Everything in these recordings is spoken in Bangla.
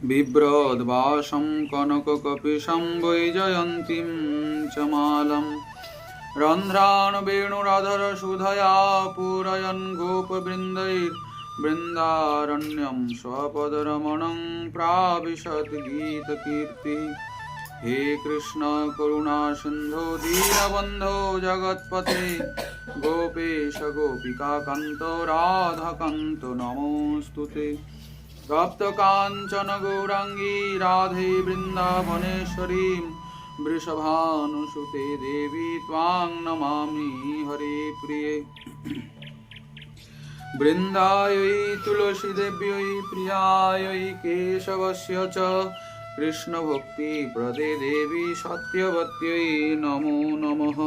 बिभ्रद्वासं कनककपिशं वैजयन्तीं च मालम् रन्ध्रान् वेणुराधरसुधया पूरयन् गोपवृन्दैर्बृन्दारण्यं स्वपदरमणं प्राविशत् गीतकीर्तिः। हे कृष्ण करुणा सिन्धो दीनबन्धो जगत्पते गोपेश गोपिकान्त राधाकान्त नमोऽस्तुते। तप्तकाञ्चन गौराङ्गी राधे वृन्दावनेश्वरीं वृषभानुसुते देवी त्वां नमामि हरे प्रिये। वृन्दायै तुलसीदेव्यै प्रियायै केशवस्य च कृष्णभक्तिप्रदे देवी सत्यवत्यै नमो नमः।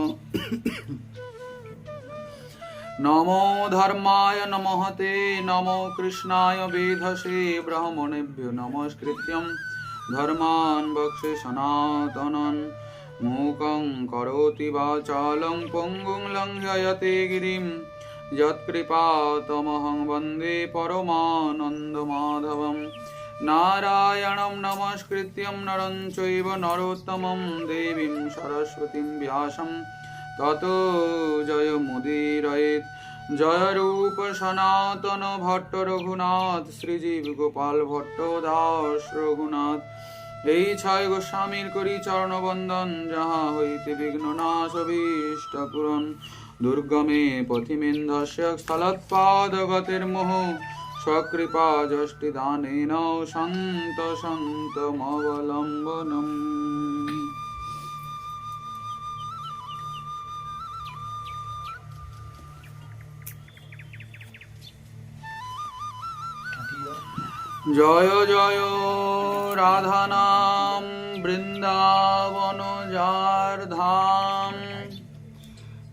नमो धर्माय नमः ते नमो कृष्णाय वेधसे ब्राह्मणेभ्यो नमस्कृत्यं धर्मान् वक्षे सनातनं मूकं करोति वाचालं पङ्गुं लङ्घयते गिरिं यत्कृपातमहं वन्दे परमानन्दमाधवं। नारायणं नमस्कृत्यं नरं चैव नरोत्तमं देवीं सरस्वतीं व्यासं ततो जयमुदीरयेत्। जय रूप सनातन भट्ट रघुनाथ श्रीजीव गोपाल भट्ट दास रघुनाथ। এই ছয় গোস্বামীর করি চরণ বন্দন যাহা হইতে বিঘ্ন নাশ অভীষ্ট পূরণ। দুর্গমে পথিমেন্ধস্য স্থলৎপাদগতির মোহ স্বকৃপা যষ্টি দানেন সন্ত সন্তমবলম্বনম। জয় জয় রাধা নাম বৃন্দাবন যার ধাম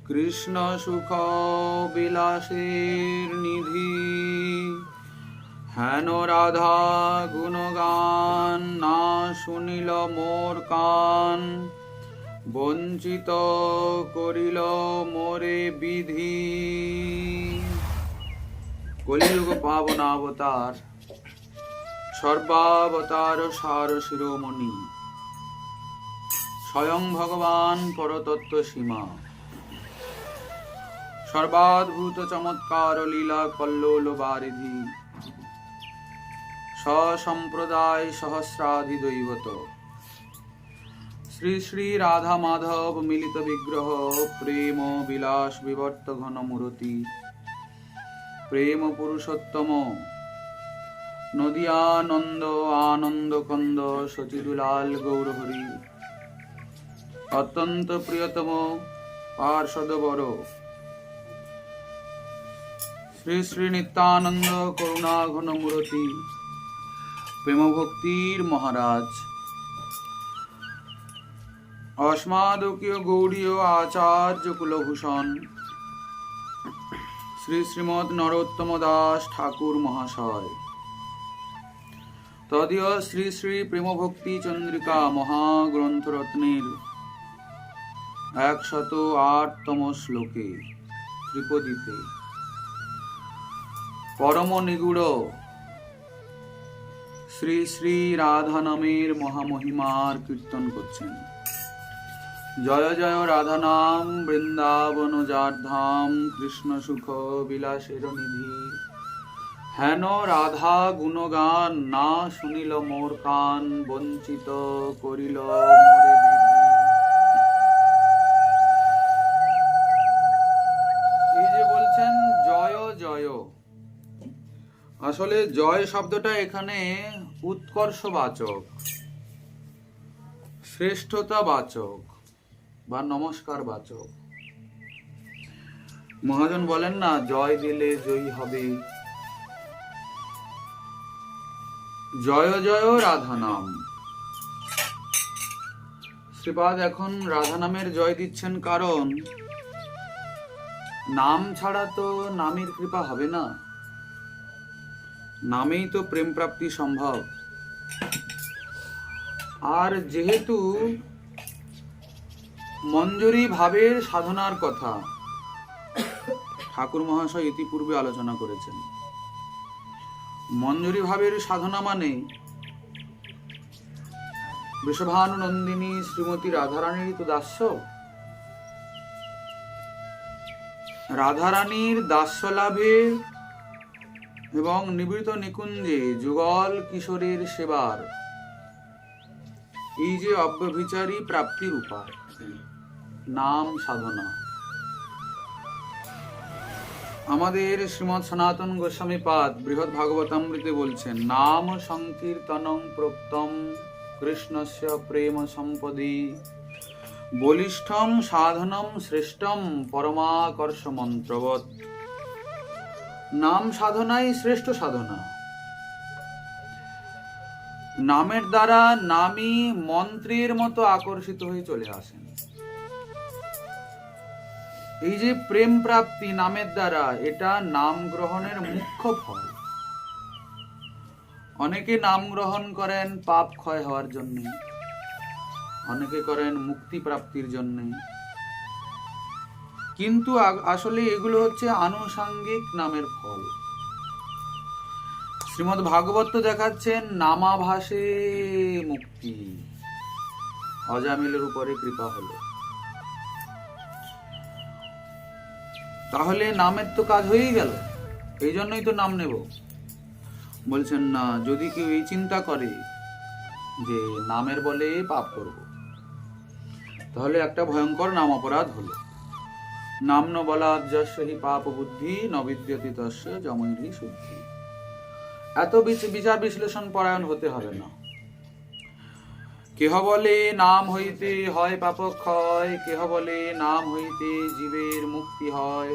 কৃষ্ণ সুখ বিলাসের নিধি। হেন রাধা গুণগান না শুনিল মোর কান বঞ্চিত করিল মোরে বিধি। কলিযুগ পাবন অবতার সর্বাবতার সার শিরোমণি স্বয়ং ভগবান পরতত্ত্ব সীমা সর্বাদ্ভুত চমৎকার লীলা কল্লোল বারিধি সসম্প্রদায় সহস্রাধি দৈবত শ্রী শ্রী রাধা মাধব মিলিত বিগ্রহ প্রেম বিলাস বিবর্ত ঘন মূরতি প্রেম পুরুষোত্তম নদিয়ানন্দ আনন্দ কন্দ সচিদুলাল গৌরহরি অত্যন্ত প্রিয়তম পার্ষদ বর শ্রী শ্রী নিত্যানন্দ করুণা ঘন মূরতি প্রেম ভক্তির মহারাজ অস্মাদকীয় গৌড়ীয় আচার্য কুলভূষণ শ্রী শ্রীমৎ নরোত্তম দাস ঠাকুর মহাশয় তদীয় শ্রী শ্রী প্রেমভক্তি চন্দ্রিকা মহাগ্রন্থরত্নের 108তম শ্লোকে ত্রিপদীতে পরম নিগুড় শ্রী শ্রী রাধা নামের মহামহিমার কীর্তন করছেন। জয় জয় রাধা নাম বৃন্দাবন যার ধাম কৃষ্ণ সুখ বিলাসের নিধি। হেন রাধা গুণগান না শুনিল মোর কান বঞ্চিত করিল মোরে বিধি। এই যে বলছেন জয় জয়, আসলে জয় শব্দটা এখানে উৎকর্ষবাচক, শ্রেষ্ঠতা বাচক বা নমস্কার বাচক। মহাজন বলেন না, জয় দিলে জয়ী হবে। জয় জয় রাধা নাম। শ্রীপাদ এখন রাধা নামের জয় দিচ্ছেন, কারণ নাম ছাড়া তো নামের কৃপা হবে না, নামেই তো প্রেম প্রাপ্তি সম্ভব। আর যেহেতু মঞ্জুরি ভাবের সাধনার কথা ঠাকুর মহাশয় ইতিপূর্বে আলোচনা করেছেন, মঞ্জুরি ভাবের সাধনা মানে বৃষভানুনন্দিনী শ্রীমতী রাধারানীর তো দাস্য। রাধারানীর দাস্য লাভের এবং নিবৃত নিকুঞ্জে যুগল কিশোরের সেবার এই যে অব্যভিচারী প্রাপ্তির উপায়, নাম সাধনা। আমাদের শ্রীমৎ সনাতন গোস্বামী পাদ বৃহৎ ভাগবতামৃতে বলছেন, নাম সংকীর্তনং প্রোক্তম কৃষ্ণস্য প্রেম সম্পদি বলিষ্ঠম সাধনম শ্রেষ্ঠম পরমাকর্ষ মন্ত্রবৎ। নাম সাধনাই শ্রেষ্ঠ সাধনা। নামের দ্বারা নামই মন্ত্রের মতো আকর্ষিত হয়ে চলে আসেন। এই যে প্রেম প্রাপ্তি নামের দ্বারা, এটা নাম গ্রহণের মুখ্য ফল। অনেকে নাম গ্রহণ করেন পাপ ক্ষয় হওয়ার জন্য, অনেকে করেন মুক্তি প্রাপ্তির জন্য, কিন্তু আসলে এগুলো হচ্ছে আনুষাঙ্গিক নামের ফল। শ্রীমদ্ ভাগবত দেখাচ্ছেন নামাভাসে মুক্তি, অজামিলের উপরে কৃপা হলো। তাহলে নামের তো কাজ হয়েই গেল, এই জন্যই তো নাম নেব। বলছেন না, যদি কেউ এই চিন্তা করে যে নামের বলে পাপ করব, তাহলে একটা ভয়ঙ্কর নাম অপরাধ হলো। নাম ন বলাৎ যস্য হি পাপ বুদ্ধি ন বিদ্যতি তস্য যমৈহি শুদ্ধি। এত বিচার বিশ্লেষণ পরায়ণ হতে হবে না। কেহ বলে নাম হইতে হয় পাপ ক্ষয়, কেহ বলে নাম হইতে জীবের মুক্তি হয়।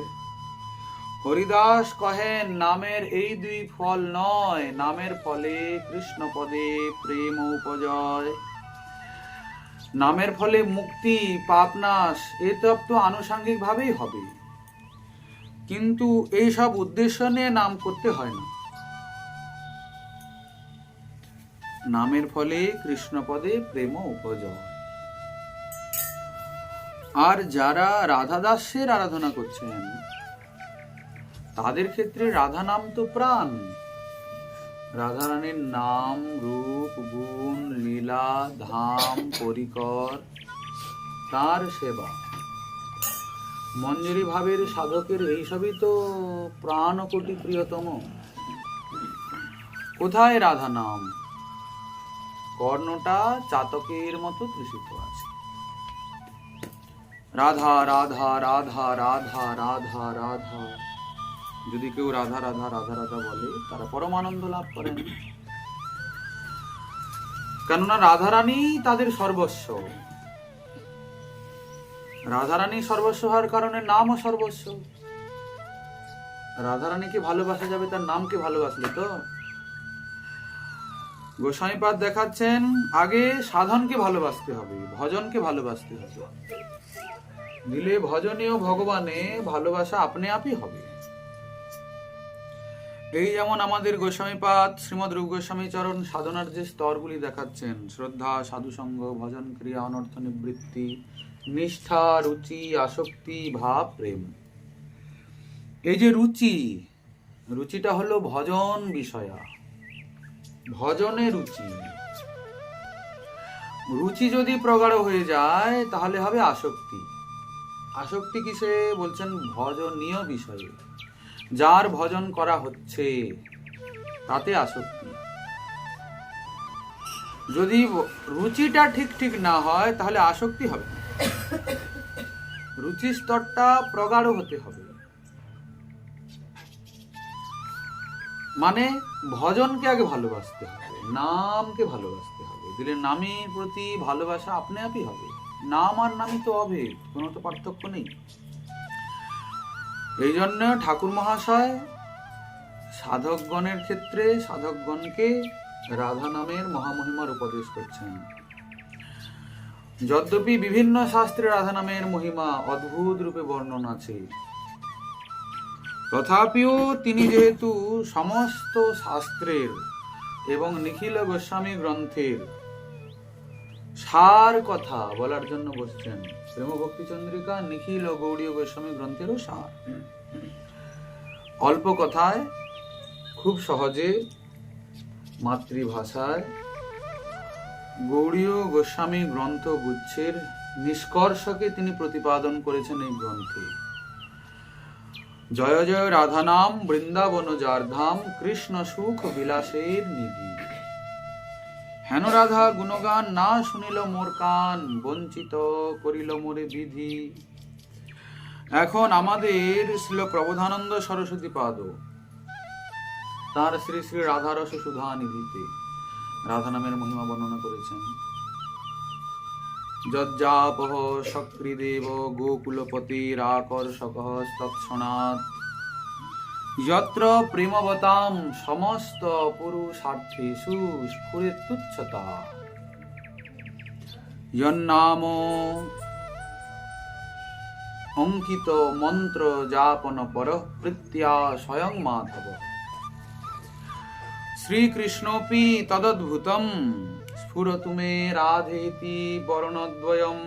হরিদাস কহেন নামের এই দুই ফল নয়, নামের ফলে কৃষ্ণ পদে প্রেম উপজয়। নামের ফলে মুক্তি, পাপ নাশ, এ তো আনুষাঙ্গিক ভাবেই হবে, কিন্তু এই সব উদ্দেশ্য নিয়ে নাম করতে হয় না। নামের ফলে কৃষ্ণ পদে প্রেম উপজয়। আর যারা রাধা দাসের আরাধনা করছেন, তাদের ক্ষেত্রে রাধা নাম তো প্রাণ। রাধারানীর নাম, রূপ, গুণ, লীলা, ধাম, পরিকর, তার সেবা, মঞ্জুরি ভাবের সাধকের এইসবই তো প্রাণ কোটি প্রিয়তম। কোথায় রাধা নাম? কর্ণটা চাতকের মতো তৃষিত আছে। রাধা রাধা রাধা রাধা রাধা রাধা। যদি কেউ রাধা রাধা রাধা রাধা বলে, তারা পরমানন্দ লাভ করেন। কেননা রাধারানী তাদের সর্বস্ব। রাধারানী সর্বস্ব হওয়ার কারণে নামও সর্বস্ব। রাধারানীকে ভালোবাসা যাবে তার নামকে ভালোবাসলে তো। গোস্বামীপাদ দেখাচ্ছেন, আগে সাধনকে ভালোবাসতে হবে, ভজনকে ভালোবাসতে হবে, দিলে ভজনীয় ভগবানে ভালোবাসা আপনি আপই হবে। এই যেমন আমাদের গোস্বামীপাদ শ্রীমদ রূপ গোস্বামী চরণ সাধনার যে স্তরগুলি দেখাচ্ছেন, শ্রদ্ধা, সাধুসঙ্গ, ভজন ক্রিয়া, অনর্থ নিবৃত্তি, নিষ্ঠা, রুচি, আসক্তি, ভাব, প্রেম। এই যে রুচি, রুচিটা হলো ভজন বিষয়া, ভজনে রুচি। রুচি যদি প্রগাঢ় হয়ে যায় তাহলে হবে আসক্তি। আসক্তি কিসে? বলছেন ভজনীয় বিষয়ে, যার ভজন করা হচ্ছে তাতে আসক্তি। যদি রুচিটা ঠিক ঠিক না হয় তাহলে আসক্তি হবে। রুচি স্তরটা প্রগাঢ় হতে হবে, মানে ভজনকে আগে ভালোবাসতে হবে, নামকে ভালোবাসতে হবে, দিলে নামের প্রতি ভালোবাসা আপনি আপই হবে। নাম আর নামই তো অভেদ, কোনো তো পার্থক্য নেই। এই জন্য ঠাকুর মহাশয় সাধকগণের ক্ষেত্রে সাধকগণকে রাধা নামের মহামহিমার উপদেশ করছেন। যদ্যপি বিভিন্ন শাস্ত্রে রাধা নামের মহিমা অদ্ভুত রূপে বর্ণন আছে, তথাপিও তিনি যেহেতু সমস্ত শাস্ত্রের এবং নিখিল গোস্বামী গ্রন্থের সার কথা বলার জন্য বসছেন। প্রেম ভক্তি চন্দ্রিকা নিখিল গৌড়ীয় গোস্বামী গ্রন্থেরও সার। অল্প কথায়, খুব সহজে, মাতৃভাষায় গৌড়ীয় গোস্বামী গ্রন্থ গুচ্ছের নিষ্কর্ষকে তিনি প্রতিপাদন করেছেন এই গ্রন্থে। জয় জয় রাধা নাম বৃন্দাবন যার ধাম, কৃষ্ণ সুখ বিলাসের নিধি। হেন রাধা গুণগান না শুনিল মোর কান, বঞ্চিত করিল মোরে বিধি। এখন আমাদের শ্রীল প্রবোধানন্দ সরস্বতী পাদ তার শ্রী শ্রী রাধারস সুধা নিধিতে রাধা নামের মহিমা বর্ণনা করেছেন। যজ্জাপহ সক্রীদেব গোকুলপতির আকর্ষকঃ তৎক্ষণাৎ, যত্র প্রেমবতাম সমস্ত পুরুষার্থেষু স্ফুরেৎ তুচ্ছতা। যন্নাম অঙ্কিত মন্ত্র যাপন পরঃ প্রীত্যা স্বয়ং মাধব, শ্রীকৃষ্ণোপি তদদ্ভুতম স্ফুরতু মে রাধেতি বর্ণদ্বয়ম।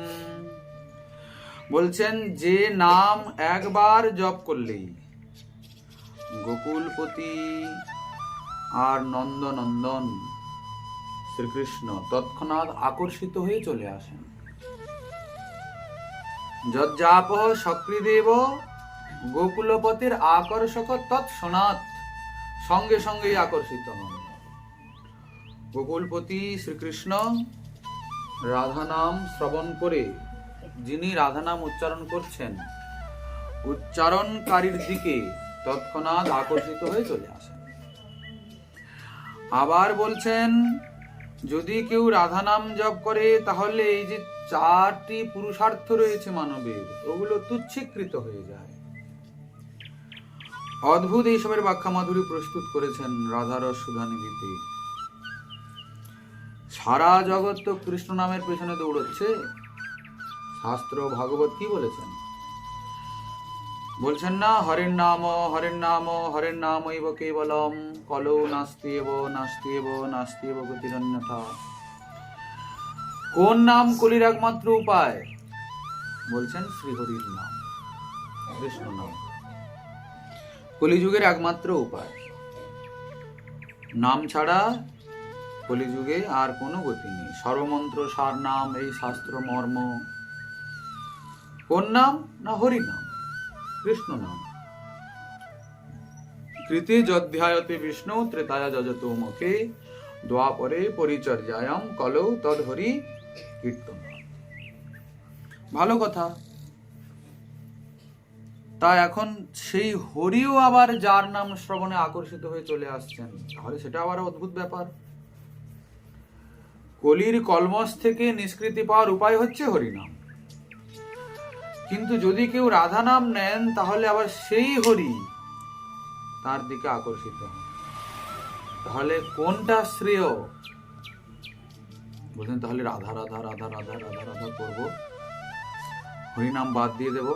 বলছেন যে নাম একবার জপ করলেই গোকুলপতি আর নন্দনন্দন শ্রীকৃষ্ণ তৎক্ষণাৎ আকর্ষিত হয়ে চলে আসেন। যজ্জাপ সক্রীদেব গোকুলপতির আকর্ষক তৎক্ষণাৎ, সঙ্গে সঙ্গেই আকর্ষিত হন। গোকুলপতি শ্রীকৃষ্ণ রাধা নাম শ্রবণ করে যিনি রাধা নাম উচ্চারণ করছেন, উচ্চারণকারীর দিকে তৎক্ষণাৎ আকর্ষিত হয়ে চলে আসেন। আবার বলছেন যদি কেউ রাধা নাম জপ করে তাহলে এই যে চারটি পুরুষার্থ রয়েছে মানবের, ওগুলো তুচ্ছীকৃত হয়ে যায়। অদ্ভুত এইসবের ব্যাখ্যা মাধুরী প্রস্তুত করেছেন রাধারস সুধানিধিতে। সারা জগৎ তো কৃষ্ণ নামের পেছনে দৌড়চ্ছে। শাস্ত্র ভাগবত কি বলেছেন? বলছেন না, হরের নাম হরের নাম হরের নামৈব কেবলম, কলৌ নাস্তিএব নাস্তিএব নাস্তিএব গতিরন্যথা। কোন নাম কলির একমাত্র উপায়? বলছেন শ্রীহরির নাম, কৃষ্ণ নাম কলিযুগের একমাত্র উপায়। নাম ছাড়া কলিযুগে আর কোনো গতি নেই। সর্বমন্ত্র সার নাম, এই শাস্ত্র মর্ম। কোন নাম? না হরি নাম, কৃষ্ণ নাম। কৃতে যধ্যায়তে বিষ্ণু ত্রেতায়া যজতো মুখে, দ্বাপরে পরিচর্যায়াম কলৌ তদ হরি কীর্তন। ভালো কথা। তা এখন সেই হরিও আবার যার নাম শ্রবণে আকর্ষিত হয়ে চলে আসছেন, তাহলে সেটা আবার অদ্ভুত ব্যাপার। কলির কলমশ থেকে নিষ্কৃতি পাওয়ার উপায় হচ্ছে হরিনাম। কিন্তু যদি কেউ রাধা নাম নেন তাহলে আবার সেই হরি তার দিকে আকর্ষিত হন। তাহলে কোনটা শ্রেয়? বলছেন তাহলে রাধা রাধা রাধা রাধা রাধা রাধা করবো, হরিনাম বাদ দিয়ে দেব,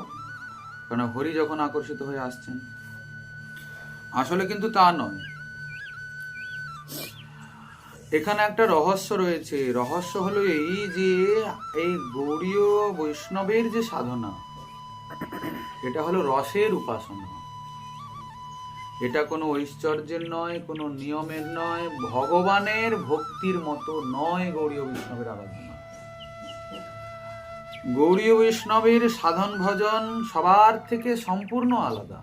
কারণ হরি যখন আকর্ষিত হয়ে আসছেন। আসলে কিন্তু তা নয়। এখানে একটা রহস্য রয়েছে। রহস্য হলো এই যে এই গৌড়ীয় বৈষ্ণবের যে সাধনা, এটা হলো রসের উপাসনা। এটা কোনো ঐশ্বর্যের নয়, কোনো নিয়মের নয়, ভগবানের ভক্তির মতো নয় গৌড়ীয় বৈষ্ণবের আরাধনা। গৌড়ীয় বৈষ্ণবের সাধন ভজন সবার থেকে সম্পূর্ণ আলাদা।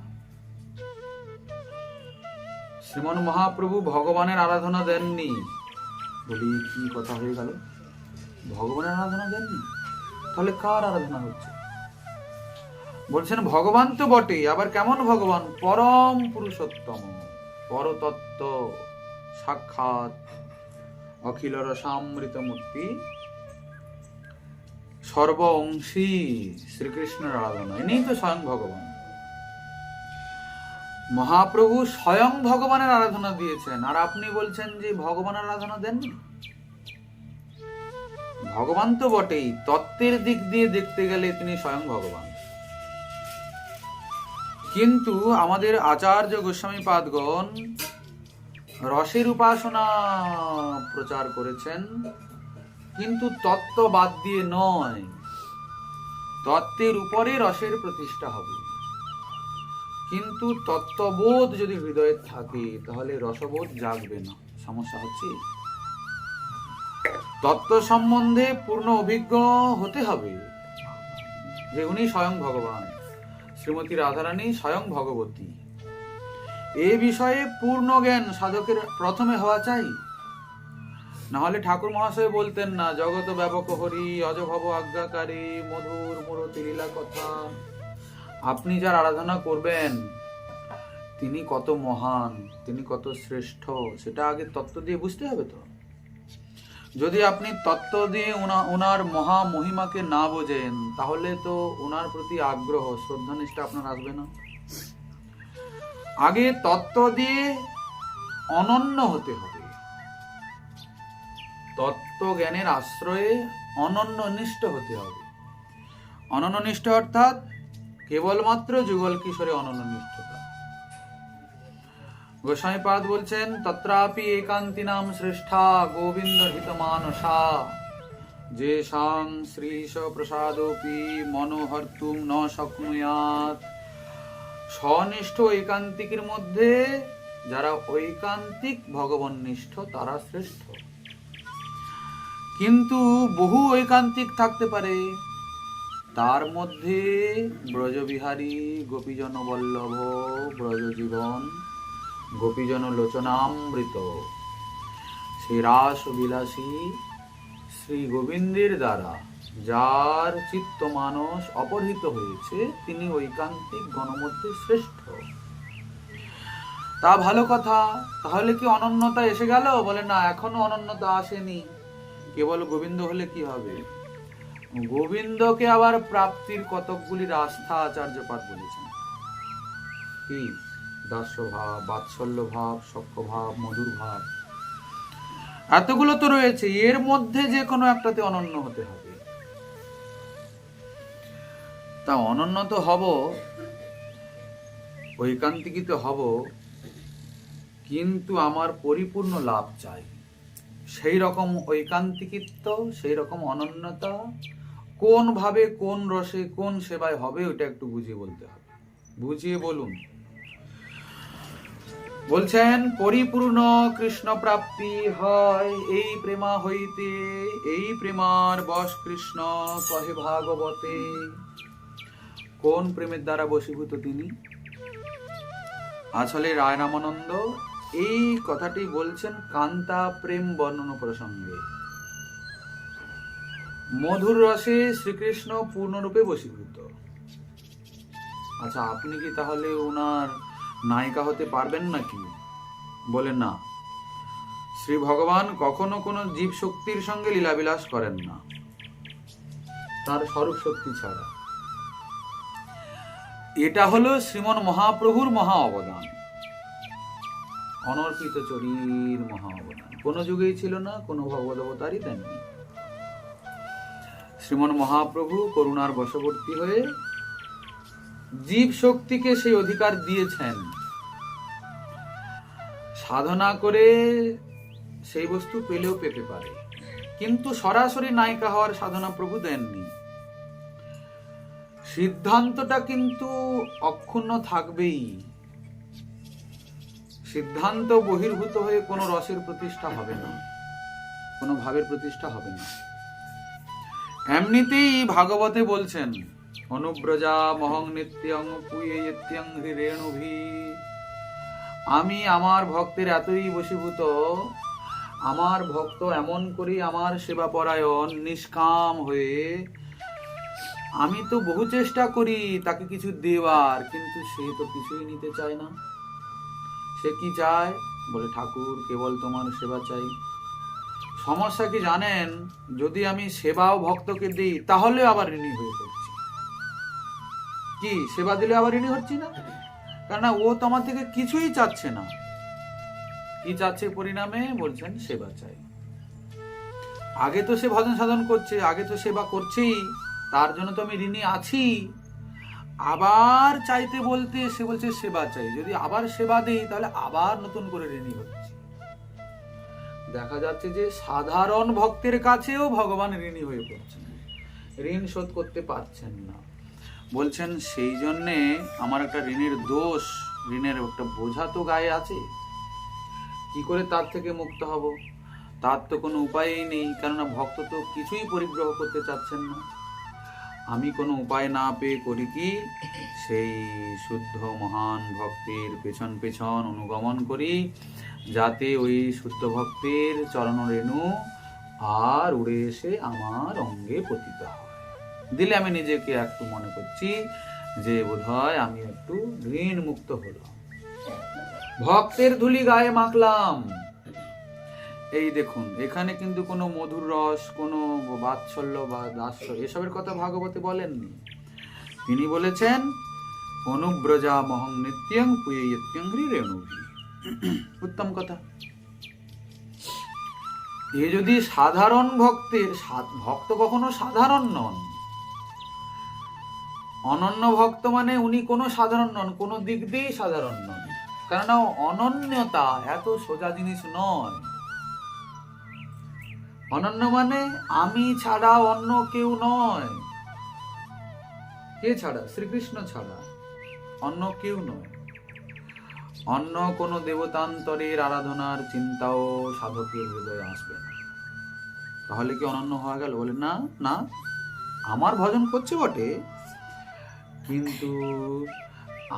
শ্রীমন মহাপ্রভু ভগবানের আরাধনা দেননি। বলি কি কথা হয়ে গেল? ভগবানের আরাধনা দেননি, তাহলে কার আরাধনা হচ্ছে? বলছেন ভগবান তো বটেই, আবার কেমন ভগবান? পরম পুরুষোত্তম, পরতত্ত্ব সাক্ষাৎ অখিল রসামৃত মূর্তি, সর্ব অংশী শ্রীকৃষ্ণের আরাধনা। ইনি তো স্বয়ং ভগবান। মহাপ্রভু স্বয়ং ভগবানের আরাধনা দিয়েছেন, আর আপনি বলছেন যে ভগবানের আরাধনা দেননি। ভগবান তো বটেই, তত্ত্বের দিক দিয়ে দেখতে গেলে তিনি স্বয়ং ভগবান। কিন্তু আমাদের আচার্য গোস্বামী পাদগণ রসের উপাসনা প্রচার করেছেন, কিন্তু তত্ত্ব বাদ দিয়ে নয়। তত্ত্বের উপরে রসের প্রতিষ্ঠা হবে, কিন্তু তত্ত্ববোধ যদি হৃদয়ে থাকে তাহলে রসবোধ জাগবে না। সমস্যা হচ্ছে তত্ত্ব সম্বন্ধে পূর্ণ অভিজ্ঞ হতে হবে যে উনি স্বয়ং ভগবান, শ্রীমতী রাধারানী স্বয়ং ভগবতী। এ বিষয়ে পূর্ণ জ্ঞান সাধকের প্রথমে হওয়া চাই। নাহলে ঠাকুর মহাশয় বলতেন না, জগত ব্যাপক হরি অজভব আজ্ঞাকারী মধুর মূরতি লীলা কথা। আপনি যার আরাধনা করবেন তিনি কত মহান, তিনি কত শ্রেষ্ঠ, সেটা আগে তত্ত্ব দিয়ে বুঝতে হবে। তো যদি আপনি তত্ত্ব দিয়ে ওনার মহা মহিমাকে না বোঝেন, তাহলে তো ওনার প্রতি আগ্রহ শ্রদ্ধা নিষ্ঠা আপনার আসবে না। আগে তত্ত্ব দিয়ে অনন্য হতে হবে, তত্ত্ব জ্ঞানের আশ্রয়ে অনন্য নিষ্ঠ হতে হবে। অনন্য নিষ্ঠ অর্থাৎ কেবলমাত্র যুগল কিশোরে অনন্য নিষ্ঠতা। গোস্বামীপাদ বলছেন, তত্রাপি একান্তিনাম শ্রেষ্ঠা গোবিন্দ হিত মানসা যে সাং শ্রীশ প্রসাদোপি মনোহর্তুম ন শক্নুয়াত। স্বনিষ্ঠ ঐকান্তিকের মধ্যে যারা ঐকান্তিক ভগবাননিষ্ঠ তারা শ্রেষ্ঠ। কিন্তু বহু ঐকান্তিক থাকতে পারে, তার মধ্যে ব্রজবিহারী গোপীজন বল্লভ ব্রজ জীবন গোপীজন লোচনামৃত সেই রাস বিলাসী শ্রী গোবিন্দের দ্বারা যার চিত্ত মানস অপহৃত হয়েছে, তিনি ঐকান্তিক গণমধ্যে শ্রেষ্ঠ। তা ভালো কথা। তাহলে কি অনন্যতা এসে গেল? বলে না, এখনো অনন্যতা আসেনি। কেবল গোবিন্দ হলে কি হবে? গোবিন্দকে আবার প্রাপ্তির কতকগুলি রাস্তা আচার্যপাদ বলেছেন। কি? দাস্য ভাব, বাৎসল্য ভাব, সখ্য ভাব, মধুর ভাব, এতগুলো তো রয়েছে। এর মধ্যে যে কোনো একটাতে অনন্য হতে হবে। তা অনন্য তো হব, ঐকান্তিকিত হব, কিন্তু আমার পরিপূর্ণ লাভ চাই। সেই রকম ঐকান্তিকিত্ব, সেই রকম অনন্যতা কোন ভাবে, কোন রসে, কোন সেবায় হবে, ওটা একটু বুঝিয়ে বলতে হবে। বুঝিয়ে বলুন। বলছেন, পরিপূর্ণ কৃষ্ণ প্রাপ্তি হয় এই প্রেমা হইতে, এই প্রেমার বশ কৃষ্ণ কহে ভাগবতে। কোন প্রেমের দ্বারা বশীভূত তিনি? আসলে রায় রামানন্দ এই কথাটি বলছেন কান্তা প্রেম বর্ণন প্রসঙ্গে। মধুর রসে শ্রীকৃষ্ণ পূর্ণরূপে বশীভূত। আচ্ছা, আপনি কি তাহলে ওনার নায়িকা হতে পারবেন নাকি? বলে না, শ্রী ভগবান কখনো কোনো জীব শক্তির সঙ্গে লীলাবিলাস করেন না, তার স্বরূপ শক্তি ছাড়া। এটা হলো শ্রীমন মহাপ্রভুর মহা অবদান, অনর্পিত চরীর মহা অবদান। কোনো যুগেই ছিল না, কোনো ভগবদ অবতারই দেননি। শ্রীমন মহাপ্রভু করুণার বশবর্তী হয়ে জীব শক্তিকে সেই অধিকার দিয়েছেন, সাধনা করে সেই বস্তু পেলেও পেতে পারে, কিন্তু সরাসরি নায়িকা হওয়ার সাধনা প্রভু দেননি। সিদ্ধান্তটা কিন্তু অক্ষুণ্ণ থাকবেই। সিদ্ধান্ত বহির্ভূত হয়ে কোনো রসের প্রতিষ্ঠা হবে না, কোনো ভাবের প্রতিষ্ঠা হবে না। এমনিতেই ভাগবতে বলছেন, অনুব্রজা মহং নিত্যং পুয়েত্যং রেণুভি। আমি আমার ভক্তের এতই বশীভূত, আমার ভক্ত এমন করি আমার সেবা পরায়ণ নিষ্কাম হয়ে, আমি তো বহু চেষ্টা করি তাকে কিছু দেওয়ার, কিন্তু সে তো কিছুই নিতে চায় না। সে কি চায়? বলে, ঠাকুর কেবল তোমার সেবা চাই। সমস্যা কি জানেন? যদি আমি সেবাও ভক্তকে দিই, তাহলে আবার ঋণী হয়ে পড়ছি। কি সেবা দিলে আবার ঋণী হচ্ছি না? কেননা ও তোমার থেকে কিছুই চাচ্ছে না। কি চাচ্ছে পরিণামে? বলছেন সেবা চাই। আগে তো সে ভজন সাধন করছে, আগে তো সেবা করছেই, তার জন্য তো আমি ঋণী আছি। আবার চাইতে বলতে সে বলছে সেবা চাই। যদি আবার সেবা দেই, তাহলে আবার নতুন করে ঋণী হচ্ছে। দেখা যাচ্ছে যে সাধারণ ভক্তের কাছেও ভগবান ঋণী হয়ে পড়ছেন, ঋণ শোধ করতে পারছেন না। বলছেন সেই জন্যে আমার একটা ঋণের দোষ, ঋণের একটা বোঝা তো গায়ে আছে, কি করে তার থেকে মুক্ত হব? তার তো কোনো উপায়ই নেই, কেননা ভক্ত তো কিছুই পরিগ্রহ করতে চাচ্ছেন না। আমি কোনো উপায় না পেয়ে করি কি, সেই শুদ্ধ মহান ভক্তের পেছন পেছন অনুগমন করি, যাতে ওই শুদ্ধ ভক্তের চরণ রেণু আর উড়ে এসে আমার অঙ্গে পতিত হয়। দিলে আমি নিজেকে একটু মনে করছি যে বোধহয় আমি একটু ঋণ মুক্ত হলাম, ভক্তের ধুলি গায়ে মাখলাম। এই দেখুন, এখানে কিন্তু কোনো মধুর রস, কোনো বাৎসল্য বা দাস্য এসবের কথা ভাগবতে বলেননি। তিনি বলেছেন অনুব্রজা মহং নিত্যং পুয়েত্যংঘ্রি রেণুভি। উত্তম কথা। এ যদি সাধারণ ভক্তের, ভক্ত কখনো সাধারণ নন। অনন্য ভক্ত মানে উনি কোনো সাধারণ নন, কোনো দিক দিয়েই সাধারণ নন, কেননা অনন্যতা এত সোজা জিনিস নয়। অনন্য মানে আমি ছাড়া অন্য কেউ নয়। কে ছাড়া? শ্রীকৃষ্ণ ছাড়া অন্য কেউ নয়। অন্য কোনো দেবতান্তরের আরাধনার চিন্তাও সাধকের হৃদয়ে আসবে না। তাহলে কি অনন্য হয়ে গেল? বলে না না, আমার ভজন করছে বটে, কিন্তু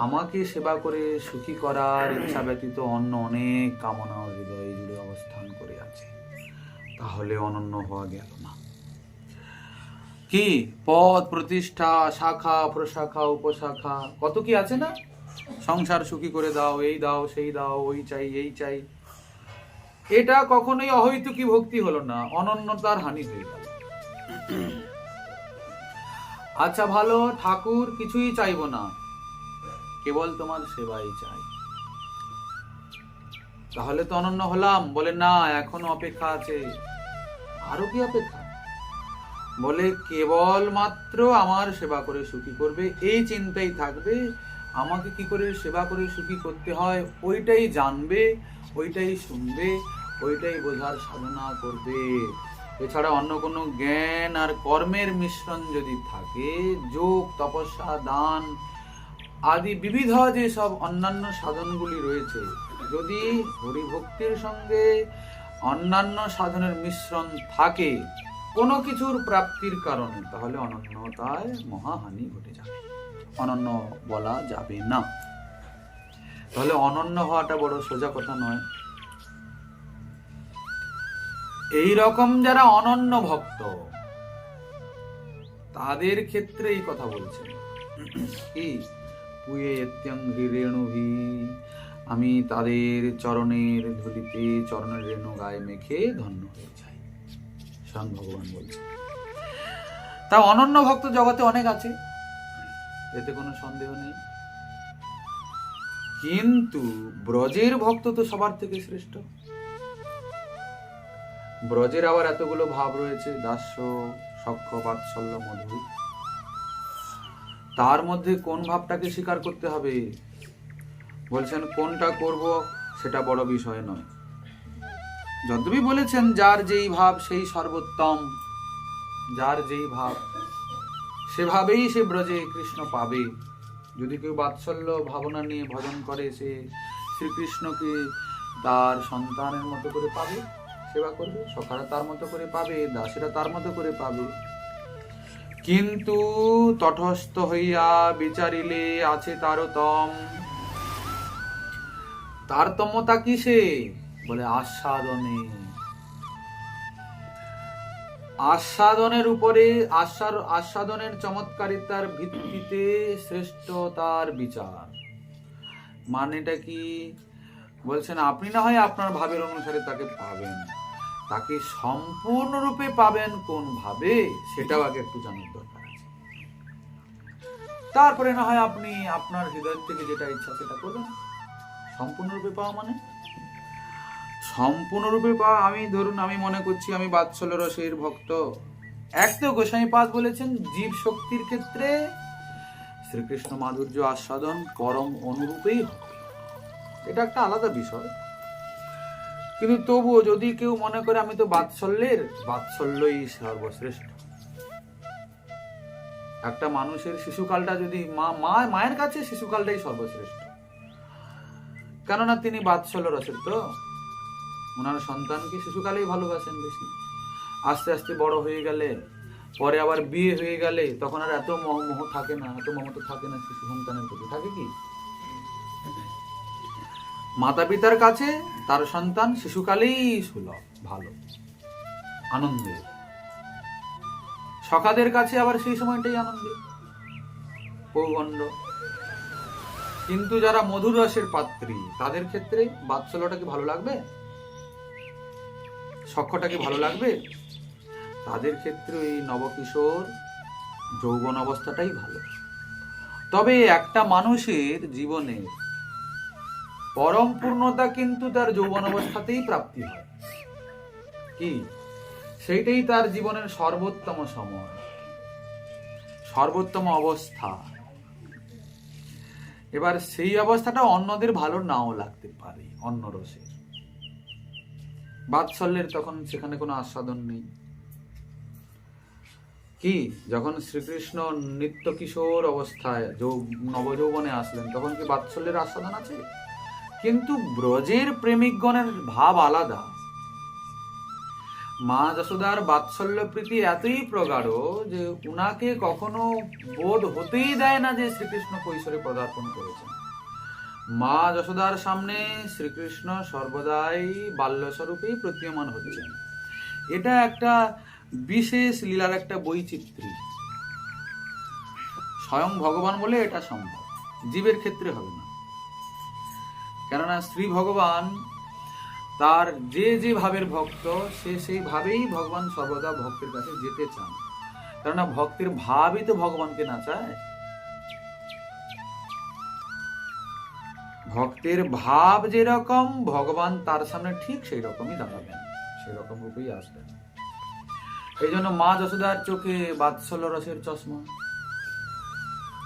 আমাকে সেবা করে সুখী করার ইচ্ছা ব্যতীত অন্য অনেক কামনা হৃদয়ে জুড়ে অবস্থান করে আছে। তাহলে অনন্য হওয়া গেল না। কি পদ প্রতিষ্ঠা, শাখা প্রশাখা উপশাখা কত কি আছে না? সংসার সুখী করে দাও, এই দাও সেই দাও, ওই চাই এই চাই। এটা কখনোই অহৈতুকী ভক্তি হলো না, অনন্যতার হানি হয়ে গেল। আচ্ছা ভালো ঠাকুর, কিছুই চাইবো না, কেবল তোমার সেবাই চাই। তাহলে তো অনন্য হলাম। বলে না, এখনো অপেক্ষা আছে। আরো কি অপেক্ষা? বলে কেবল মাত্র আমার সেবা করে সুখী করবে, এই চিন্তাই থাকবে। আমাকে কি করে সেবা করে সুখী করতে হয় ওইটাই জানবে, ওইটাই শুনবে, ওইটাই বোঝার সাধনা করবে। এছাড়া অন্য কোনো জ্ঞান আর কর্মের মিশ্রণ যদি থাকে, যোগ তপস্যা দান আদি বিবিধ যে সব অন্যান্য সাধনগুলি রয়েছে, যদি হরিভক্তির সঙ্গে অন্যান্য সাধনের মিশ্রণ থাকে কোনো কিছুর প্রাপ্তির কারণে, তাহলে অনন্যতায় মহাহানি ঘটে যাবে, অনন্য বলা যাবে না। তাহলে অনন্য হওয়াটা বড় সোজা কথা নয়। এই রকম যারা অনন্য ভক্ত, তাদের ক্ষেত্রে এই কথা বলছেন কি, পুয়েত্যংঘ্রি রেণুভি, আমি তাদের চরণের ধুলিতে চরণের রেণু গায়ে মেখে ধন্য হয়ে যাই, স্বয়ং ভগবান বলছেন। তা অনন্য ভক্ত জগতে অনেক আছে, এতে কোনো সন্দেহ নেই, কিন্তু ব্রজের ভক্ত তো সবার থেকে শ্রেষ্ঠ। ব্রজের আবার এতগুলো ভাব রয়েছে, দাস্য সখ্য বাৎসল্য মধুর, তার মধ্যে কোন ভাবটাকে স্বীকার করতে হবে? বলছেন কোনটা করব সেটা বড় বিষয় নয়। যদ্যপি বলেছেন যার যেই ভাব সেই সর্বোত্তম, যার যেই ভাব সেভাবেই সে ব্রজে কৃষ্ণ পাবে। যদি কেউ বাৎসল্য ভাবনা নিয়ে ভজন করে, সে শ্রীকৃষ্ণকে তার সন্তানের মতো করে পাবে, সেবা করবে, সখারা তার মতো করে পাবে, দাসীরা তার মতো করে পাবে। কিন্তু তটস্থ হইয়া বিচারিলে আছে তারতম। তারতম্যতা কিসে? বলে আস্বাদনে। আস্বাদনের উপরে, আস্বাদনের চমৎকারিতার ভিত্তিতে শ্রেষ্ঠতার বিচার। মানেটা কি? বলছেন আপনি না হয় আপনার ভাবের অনুসারে তাকে পাবেন, তাকে সম্পূর্ণরূপে পাবেন কোন ভাবে সেটাও আগে একটু জানার দরকার আছে। তারপরে না হয় আপনি আপনার হৃদয় থেকে যেটা ইচ্ছা সেটা করবেন। সম্পূর্ণরূপে পাওয়া মানে সম্পূর্ণরূপে পাওয়া, আমি ধরুন আমি মনে করছি আমি বাৎসল্য রসের ভক্ত, এক তো গোস্বামীপাদ বলেছেন জীব শক্তির ক্ষেত্রে শ্রীকৃষ্ণ মাধুর্য আস্বাদন পরম অনুরূপেই হবে, এটা একটা আলাদা বিষয়। কিন্তু তবুও যদি কেউ মনে করে আমি তো বাৎসল্যই সর্বশ্রেষ্ঠ, একটা মানুষের শিশুকালটা যদি মায়ের কাছে শিশুকালটাই সর্বশ্রেষ্ঠ, কেননা তিনি বাৎসল্য রসের তো ওনার সন্তানকে শিশুকালেই ভালোবাসেন বেশি। আস্তে আস্তে বড় হয়ে গেলে, পরে আবার বিয়ে হয়ে গেলে তখন আর এত মোহ থাকে না, এত মমতা থাকে না শিশু সন্তানের প্রতি। থাকে কি? মাতা পিতার কাছে তার সন্তান শিশুকালেই সুলভ, ভালো, আনন্দের। সখাদের কাছে আবার সেই সময়টাই আনন্দের, পৌগণ্ড। কিন্তু যারা মধুর রসের পাত্রী, তাদের ক্ষেত্রে বাৎসল্যটা কি ভালো লাগবে? সখ্যটা কি ভালো লাগবে? তাদের ক্ষেত্রে এই নবকিশোর যৌবন অবস্থাটাই ভালো। তবে একটা মানুষের জীবনে পরম পূর্ণতা কিন্তু তার যৌবন অবস্থাতেই প্রাপ্তি হয়। কি? সেইটাই তার জীবনের সর্বোত্তম সময়, সর্বোত্তম অবস্থা। এবার সেই অবস্থাটা অন্যদের ভালো নাও লাগতে পারে, অন্য রসের। বাৎসল্যের তখন সেখানে কোনো আস্বাদন নেই। কি? যখন শ্রীকৃষ্ণ নিত্য কিশোর অবস্থায় নবযৌবনে আসলেন, তখন কি বাৎসল্যের আস্বাদন আছে? কিন্তু ব্রজের প্রেমিকগণের ভাব আলাদা। মা যশোদার বাৎসল্য প্রীতি এতই প্রগাঢ় যে উনাকে কখনো বোধ হতেই দেয় না যে শ্রীকৃষ্ণ কৈশোরে পদার্পণ করেছেন। মা যশোদার সামনে শ্রীকৃষ্ণ সর্বদাই বাল্যস্বরূপেই প্রতীয়মান হচ্ছেন। এটা একটা বিশেষ লীলার একটা বৈচিত্র্য। স্বয়ং ভগবান বলে এটা সম্ভব, জীবের ক্ষেত্রে হবে না। কেননা শ্রী ভগবান তার যে যে ভাবের ভক্ত, সে সেই ভাবেই ভগবান সর্বদা ভক্তের কাছে যেতে চান। কেননা ভক্তের ভাবই তো ভগবানকে নাচায়। ভক্তের ভাব যেরকম, ভগবান তার সামনে ঠিক সেই রকমই দাঁড়াবেন, সেই রকম রূপেই আসবেন। এই জন্য মা যশোদার চোখে বাৎসল্য রসের চশমা।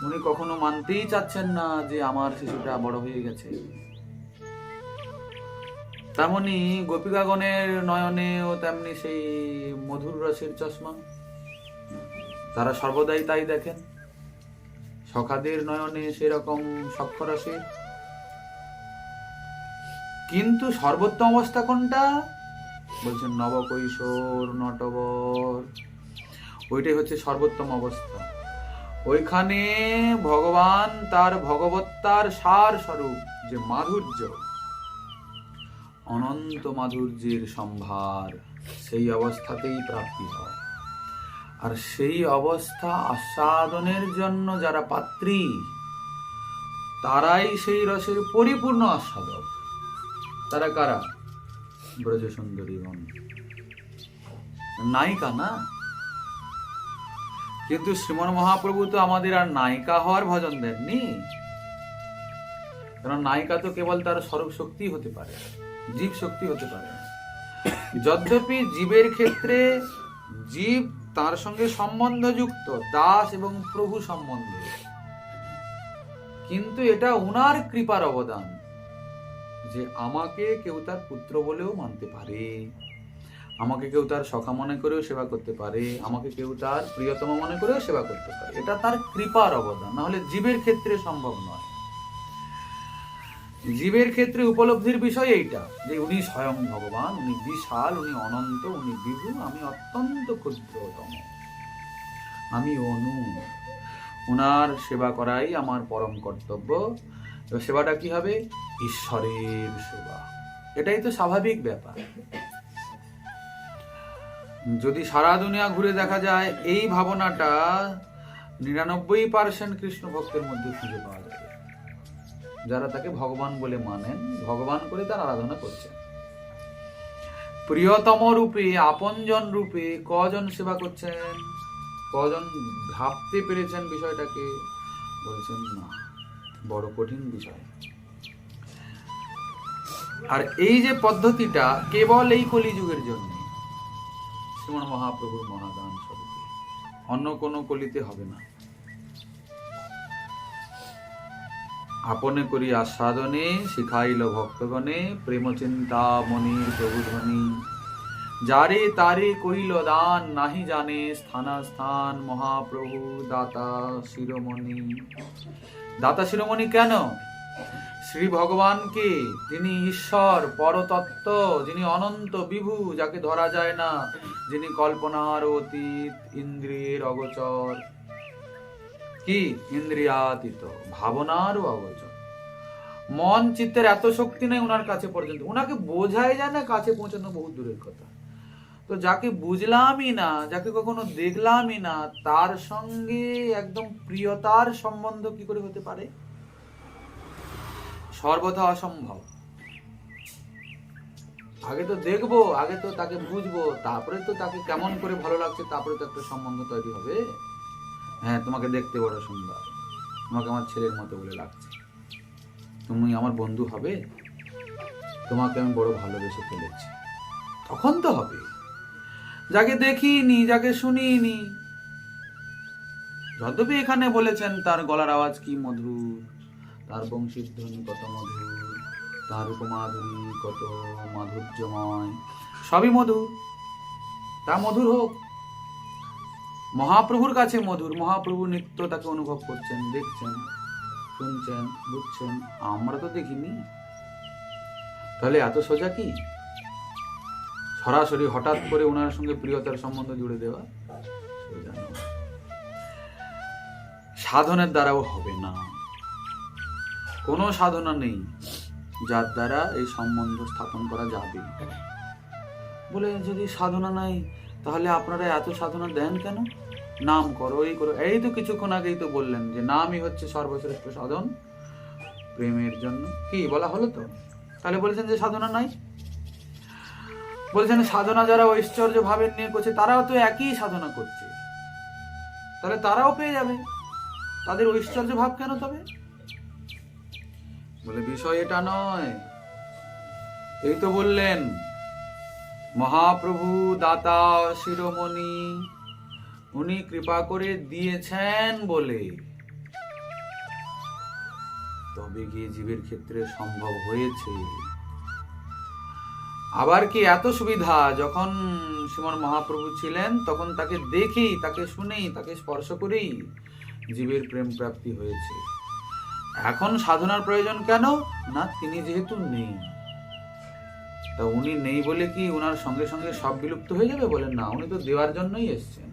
উনি কখনো মানতেই চাচ্ছেন না যে আমার শিশুটা বড় হয়ে গেছে। তেমনি গোপিকাগণের নয়নেও তেমনি সেই মধুর রসের চশমা, তারা সর্বদাই তাই দেখেন। সখাদের নয়নে সেরকম সখ্যরসের। কিন্তু সর্বোত্তম অবস্থা কোনটা? বলছেন নবকৈশোর নটবর, ওইটাই হচ্ছে সর্বোত্তম অবস্থা। ওইখানে ভগবান তার ভগবত্তার সার স্বরূপ যে মাধুর্য, অনন্ত মাধুর্যের সম্ভার, সেই অবস্থাতেই প্রাপ্তি হয়। আর সেই অবস্থা আস্বাদনের জন্য যারা পাত্রী, তারাই সেই রসের পরিপূর্ণ আস্বাদক। তারা কারা? ব্রজ সুন্দরীগণ, নায়িকা না। কিন্তু শ্রীমন মহাপ্রভু তো আমাদের আর নায়িকা হওয়ার ভজন দেননি। কারণ নায়িকা তো কেবল তার স্বরূপ শক্তি হতে পারে, জীব শক্তি হতে পারে। যদ্যপি জীবের ক্ষেত্রে জীব তার সঙ্গে সম্বন্ধযুক্ত, দাস এবং প্রভু সম্বন্ধ, কিন্তু এটা উনার কৃপার অবদান যে আমাকে কেউ তার পুত্র বলেও মানতে পারে, আমাকে কেউ তার সখা মনে করেও সেবা করতে পারে, আমাকে কেউ তার প্রিয়তম মনে করেও সেবা করতে পারে। এটা তার কৃপার অবদান, না হলে জীবের ক্ষেত্রে সম্ভব নয়। জীবের ক্ষেত্রে উপলব্ধির বিষয় এইটা যে উনি স্বয়ং ভগবান, উনি বিশাল, উনি অনন্ত, উনি বিভু, আমি অত্যন্ত ক্ষুদ্রতম, আমি অনু। উনার সেবা করাই আমার পরম কর্তব্য। সেবাটা কি হবে? ঈশ্বরের সেবা। এটাই তো স্বাভাবিক ব্যাপার। যদি সারা দুনিয়া ঘুরে দেখা যায়, এই ভাবনাটা 99% কৃষ্ণ ভক্তের মধ্যে খুঁজে পাওয়া যাবে, যারা তাকে ভগবান বলে মানেন, ভগবান করে তার আরাধনা করছেন। প্রিয়তম রূপে, আপনজন রূপে কজন সেবা করছেন, কজন ভাবতে পেরেছেন বিষয়টাকে? বলছেন না, বড় কঠিন বিষয়। আর এই যে পদ্ধতিটা কেবল এই কলিযুগের জন্য, শ্রীমন মহাপ্রভুর মহাদান স্বরূপে, অন্য কোনো কলিতে হবে না। আপনে করি আস্বাদনে শিখাইল ভক্তগণে, প্রেম চিন্তা মনির প্রভুধ্বনি, যারে তারে কইল দান, নাহি জানে স্থানাস্থান মহাপ্রভু দাতা শিরোমণি। দাতা শিরোমণি কেন? শ্রী ভগবানকে, তিনি ঈশ্বর পরতত্ত্ব, যিনি অনন্ত বিভু, যাকে ধরা যায় না, যিনি কল্পনার অতীত, ইন্দ্রিয়ের অগোচর, কি ইন্দ্রিয়াতীত, ভাবনারও অগোচর। মন চিত্তের এত শক্তি নেই ওনার কাছে পর্যন্ত, ওনাকে বোঝাই যায় না, কাছে পৌঁছানো বহু দূরের কথা। তো যাকে বুঝলামই না, যাকে কখনো দেখলামই না, তার সঙ্গে একদম প্রিয়তার সম্বন্ধ কি করে হতে পারে? সর্বথা অসম্ভব। আগে তো দেখবো, আগে তো তাকে বুঝবো, তারপরে তো তাকে কেমন করে ভালো লাগছে, তারপরে তো একটা সম্বন্ধ তৈরি হবে। হ্যাঁ, তোমাকে দেখতে বড় সুন্দর, তোমাকে আমার ছেলের মতো বলে লাগছে, তুমি আমার বন্ধু হবে, তোমাকে আমি বড় ভালোবেসে ফেলেছি, তখন তো হবে। যাকে দেখিনি, যাকে শুনিনি, যদ্যপি এখানে বলেছেন তার গলার আওয়াজ কি মধুর, তার বংশীর ধ্বনি কত মধুর, তার উপমাধুরী কত মাধুর্যময়, সবই মধুর, তা মধুর হোক। মহাপ্রভুর কাছে মধুর, মহাপ্রভু নিত্য তাকে অনুভব করছেন, দেখছেন, শুনছেন, বুঝছেন, আমরা তো দেখিনি। তাহলে এত সোজা কি সরাসরি হঠাৎ করে ওনার সঙ্গে প্রিয়তার সম্বন্ধ জুড়ে দেওয়া? সোজা নয়। সাধনের দ্বারাও হবে না, কোনো সাধনা নেই যার দ্বারা এই সম্বন্ধ স্থাপন করা যাবে। বলে যদি সাধনা নাই তাহলে আপনারা এত সাধনা দেন কেন? নাম করো, এই করো। এই তো কিছুক্ষণ আগেই তো বললেন যে নামই হচ্ছে সর্বশ্রেষ্ঠ সাধন প্রেমের জন্য, কি বলা হলো তো? তাহলে বলেছেন যে সাধনা নাই। বলছেন সাধনা যারা ঐশ্বর্য ভাবের নিয়ে করছে তারাও তো একই সাধনা করছে, তাহলে তারাও পেয়ে যাবে। তাদের ঐশ্বর্য ভাব কেন তবে? বলে বিষয় এটা নয়। এই তো বললেন মহাপ্রভু দাতা শিরোমণি, উনি কৃপা করে দিয়েছেন বলে তবে গিয়ে জীবের ক্ষেত্রে সম্ভব হয়েছে। আবার কি এত সুবিধা, যখন শ্রীমন মহাপ্রভু ছিলেন তখন তাকে দেখেই, তাকে শুনেই, তাকে স্পর্শ করেই জীবের প্রেম প্রাপ্তি হয়েছে। এখন সাধনার প্রয়োজন কেন? না, তিনি যেহেতু নেই। তা উনি নেই বলে কি উনার সঙ্গে সঙ্গে সব বিলুপ্ত হয়ে যাবে? বলেন না, উনি তো দেওয়ার জন্যই এসছেন।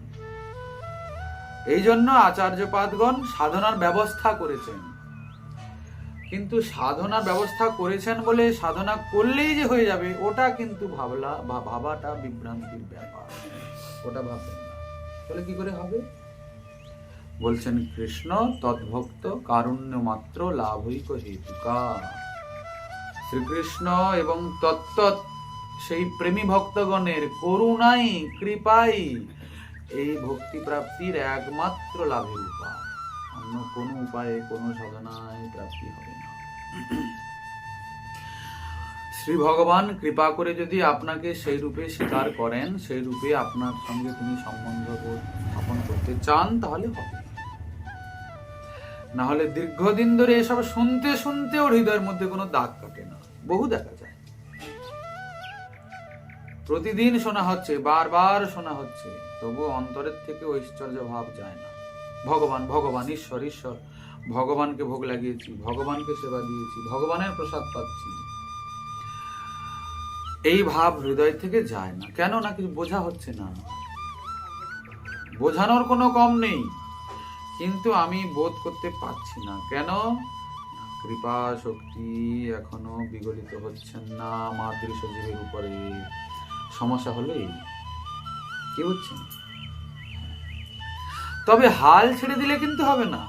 এই জন্য আচার্যপাদগণ সাধনার ব্যবস্থা করেছেন। কিন্তু সাধনার ব্যবস্থা করেছেন বলে সাধনা করলেই যে হয়ে যাবে, ওটা কিন্তু ভাবাটা বিভ্রান্তির ব্যাপার, ওটা ভাববেন না। তাহলে কি করে হবে? বলছেন কৃষ্ণ তদ্ভক্ত কারুণ্য মাত্র লাভৈক হেতুকা। শ্রীকৃষ্ণ এবং তত্ত্ব সেই প্রেমী ভক্তগণের করুণাই, কৃপাই এই ভক্তি প্রাপ্তির একমাত্র লাভের উপায়। অন্য কোনো উপায়ে, কোনো সাধনায় প্রাপ্তি হবে না। শ্রী ভগবান কৃপা করে যদি আপনাকে সেই রূপে স্বীকার করেন, সেই রূপে আপনার সঙ্গে তিনি সম্বন্ধ স্থাপন করতে চান, তাহলে হবে। না হলে দীর্ঘদিন ধরে এসব শুনতে শুনতেও হৃদয়ের মধ্যে কোনো দাগ কাটে না। বহু দেখা যায়, প্রতিদিন শোনা হচ্ছে, বারবার শোনা হচ্ছে, তবু অন্তরের থেকে ঐশ্বর্য ভাব যায় না। ভগবান ভগবান, ঈশ্বর ঈশ্বর, ভগবানকে ভোগ লাগিয়েছি, ভগবানকে সেবা দিয়েছি, ভগবানের প্রসাদ পাচ্ছি, এই ভাব হৃদয় থেকে যায় না। কেন? না কিছু বোঝা হচ্ছে না। বোঝানোর কোনো কম নেই, কিন্তু আমি বোধ করতে পারছি না। কেন? কৃপা শক্তি এখনো বিগলিত হচ্ছেন না মাতৃ সজীবের উপরে। সমস্যা হলে কি হচ্ছে? তবে হাল ছেড়ে দিলে কিন্তু হবে না।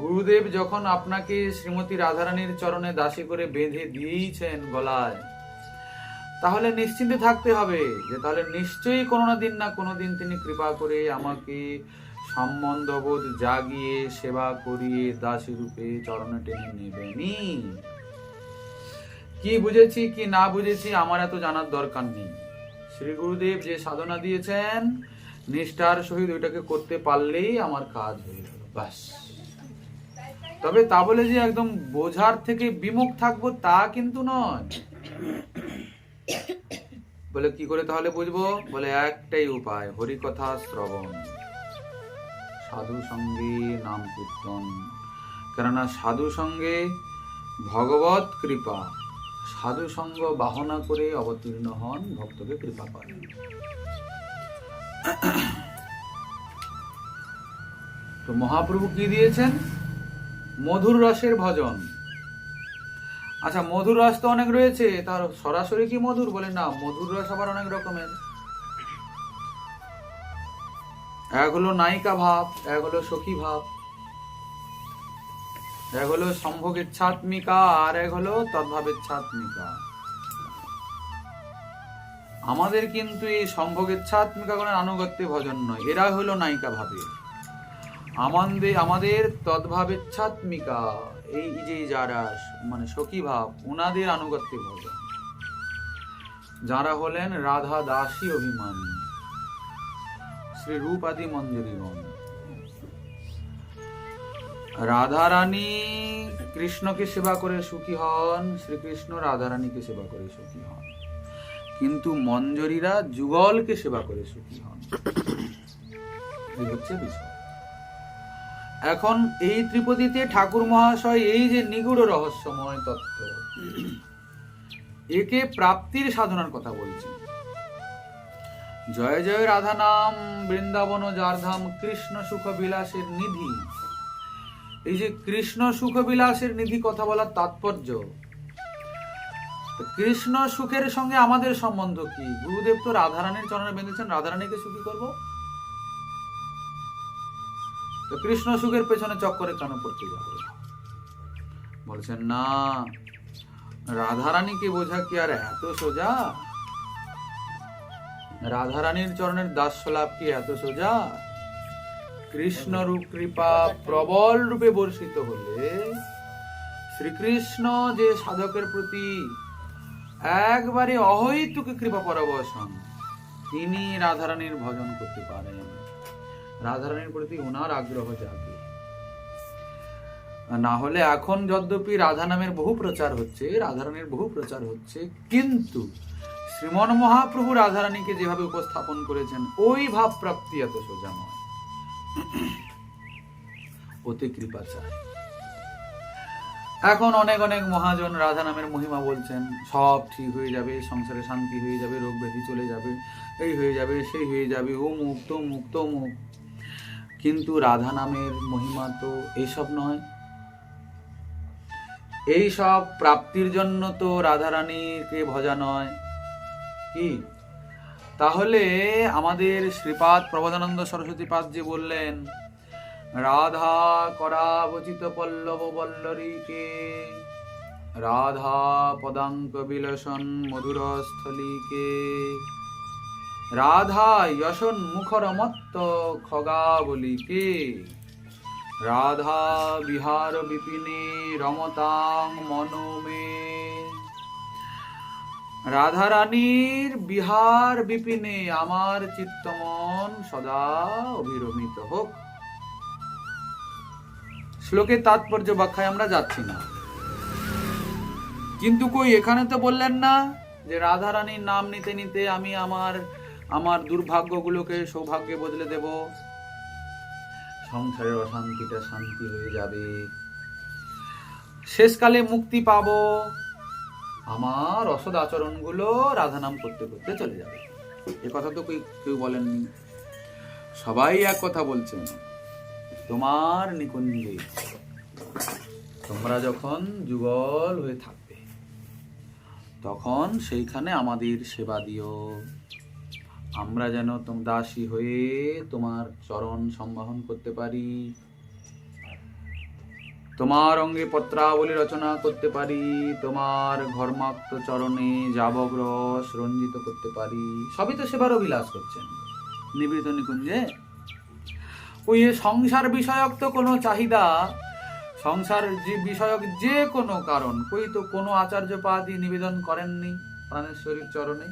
গুরুদেব যখন আপনাকে শ্রীমতী রাধারানীর চরণে দাসী করে বেঁধে দিয়েছেন গলায়, তাহলে নিশ্চিন্তে থাকতে হবে যে তাহলে নিশ্চয়ই কোনো না দিন না কোনো দিন তিনি কৃপা করে আমাকে সম্বন্ধবোধ জাগিয়ে সেবা করিয়ে দাসী রূপে চরণে টেনে নেবেনি। কি বুঝেছি কি না বুঝেছি আমার এত জানার দরকার নেই। শ্রী গুরুদেব যে সাধনা দিয়েছেন, নিষ্ঠার সহিত ওইটাকে করতে পারলেই আমার কাজ হয়ে গেল, বাস। তবে তা বলে যে একদম বোঝার থেকে বিমুখ থাকবো তা কিন্তু নয়। বলে কি করে তাহলে বুঝবো? বলে একটাই উপায়, হরিকথা শ্রবণ, সাধু সঙ্গে নাম কীর্তন, কেননা সাধু সঙ্গে ভগবত কৃপা, সাধু সঙ্গ বাহনা করে অবতীর্ণ হন, ভক্তকে কৃপা করেন। তো মহাপ্রভু কি দিয়েছেন? মধুর রসের ভজন। আচ্ছা, মধুর রস তো অনেক রয়েছে, তার সরাসরি কি মধুর? বলে না, মধুর রস আবার অনেক রকমের। এক হলো নায়িকা ভাব, এক হলো সখী ভাব, এক হলো সম্ভোগেচ্ছাত্মিকা, আর এক হলো তদ্ভাবেচ্ছাত্মিকা। আমাদের কিন্তু এই সম্ভোগেচ্ছাত্মিকা কোনো আনুগত্যে ভজন নয়, এরা হলো নায়িকা ভাবের। আমাদের তদ্ভাবেচ্ছাত্মিকা, এই যে যারা মানে সখী ভাব, ওনাদের আনুগত্যে ভজন, যারা হলেন রাধা দাসী অভিমানী, শ্রী রূপ আদি মঞ্জরীগণ। রাধা রানী কৃষ্ণকে সেবা করে সুখী হন, শ্রীকৃষ্ণ রাধা রানীকে সেবা করে সুখী হন, কিন্তু মঞ্জরীরা যুগলকে সেবা করে সুখী হন। এই হচ্ছে বিষয়। এখন এই ত্রিপদীতে ঠাকুর মহাশয় এই যে নিগুড় রহস্যময় তত্ত্ব, একে প্রাপ্তির সাধনার কথা বলছেন। জয় জয় রাধা নাম বৃন্দাবন যার ধাম, কৃষ্ণ সুখ বিলাসের নিধি। এই যে কৃষ্ণ সুখ বিলাসের নিধি কথা বলার তাৎপর্য, কৃষ্ণ সুখের সঙ্গে আমাদের সম্বন্ধ কি? গুরুদেব তো রাধারানীর চরণে বেঁধেছেন, রাধারানীকে সুখী করব, তো কৃষ্ণ সুখের পেছনে চক্করে কেন পড়তে যাবে? বলছেন না, রাধারানীকে বোঝা কি আর এত সোজা? রাধারানীর চরণের দাস্য লাভ কি এত সোজা? কৃষ্ণ রূপ কৃপা প্রবল রূপে বর্ষিত হলে শ্রীকৃষ্ণ যে সাধকের প্রতি একবারে অহৈতুক কৃপা পরবশ হন, তিনি রাধারানীর ভজন করতে পারেন, রাধারানীর প্রতি ওনার আগ্রহ জাগে। না হলে এখন যদ্যপি রাধা নামের বহু প্রচার হচ্ছে, রাধারানীর বহু প্রচার হচ্ছে, কিন্তু শ্রীমন মহাপ্রভু রাধারানীকে যেভাবে উপস্থাপন করেছেন, ওই ভাব প্রাপ্তি এত সোজা নয়, ওতে কৃপা চায়। এখন অনেক অনেক মহাজন রাধা নামের মহিমা বলছেন, সব ঠিক হয়ে যাবে, সংসারে শান্তি হয়ে যাবে, রোগ ব্যাধি চলে যাবে, এই হয়ে যাবে, সেই হয়ে যাবে, ও মুখ তো মুখ তো মুখ। কিন্তু রাধা নামের মহিমা তো এইসব নয়। এই সব প্রাপ্তির জন্য তো রাধারানীকে ভজা নয় কি? তাহলে আমাদের শ্রীপাদ প্রবোধানন্দ সরস্বতী পাদ যে বললেন, রাধা করাবচিত পল্লব বল্লরীকে, রাধা পদাঙ্ক বিলাসন মধুর স্থলীকে, রাধা যশন মুখর মত্ত খগাবলীকে, রাধা বিহার বিপিনে রমতাং মনোমে। রাধা রানীর বিহার বিপিনে আমার চিত্তমন সদা অভিরমিত হোক। শ্লোকের তাৎপর্য ব্যাখ্যায় আমরা যাচ্ছি না, কিন্তু কই এখানে তো বললেন না যে রাধা রানীর নাম নিতে নিতে আমি আমার দুর্ভাগ্যগুলোকে সৌভাগ্যে বদলে দেব, সংসারের অশান্তিটা শান্তি হয়ে যাবে, শেষকালে মুক্তি পাবো, আমার অসৎ আচরণগুলো রাধা নাম করতে করতে চলে যাবে। এ কথা তো কেউ বলেননি, সবাই এক কথা বলছেন, তোমার নিকুঞ্জে তোমরা যখন যুগল হয়ে থাকবে, তখন সেইখানে আমাদের সেবা দিও, আমরা যেন দাসী হয়ে তোমার চরণ সম্বাহন করতে পারি, তোমার অঙ্গে পত্রাবলী রচনা করতে পারি, তোমার ঘর্মাক্ত চরণে যাবক রস রঞ্জিত করতে পারি। সবই তো সেবার অভিলাষ করছেন নিবৃত নিকুঞ্জে। ওই সংসার বিষয়ক তো কোনো চাহিদা, সংসার যে বিষয়ক যে কোনো কারণ কই তো কোনো আচার্য পাদি নিবেদন করেননি প্রাণেশ্বরীর চরণে।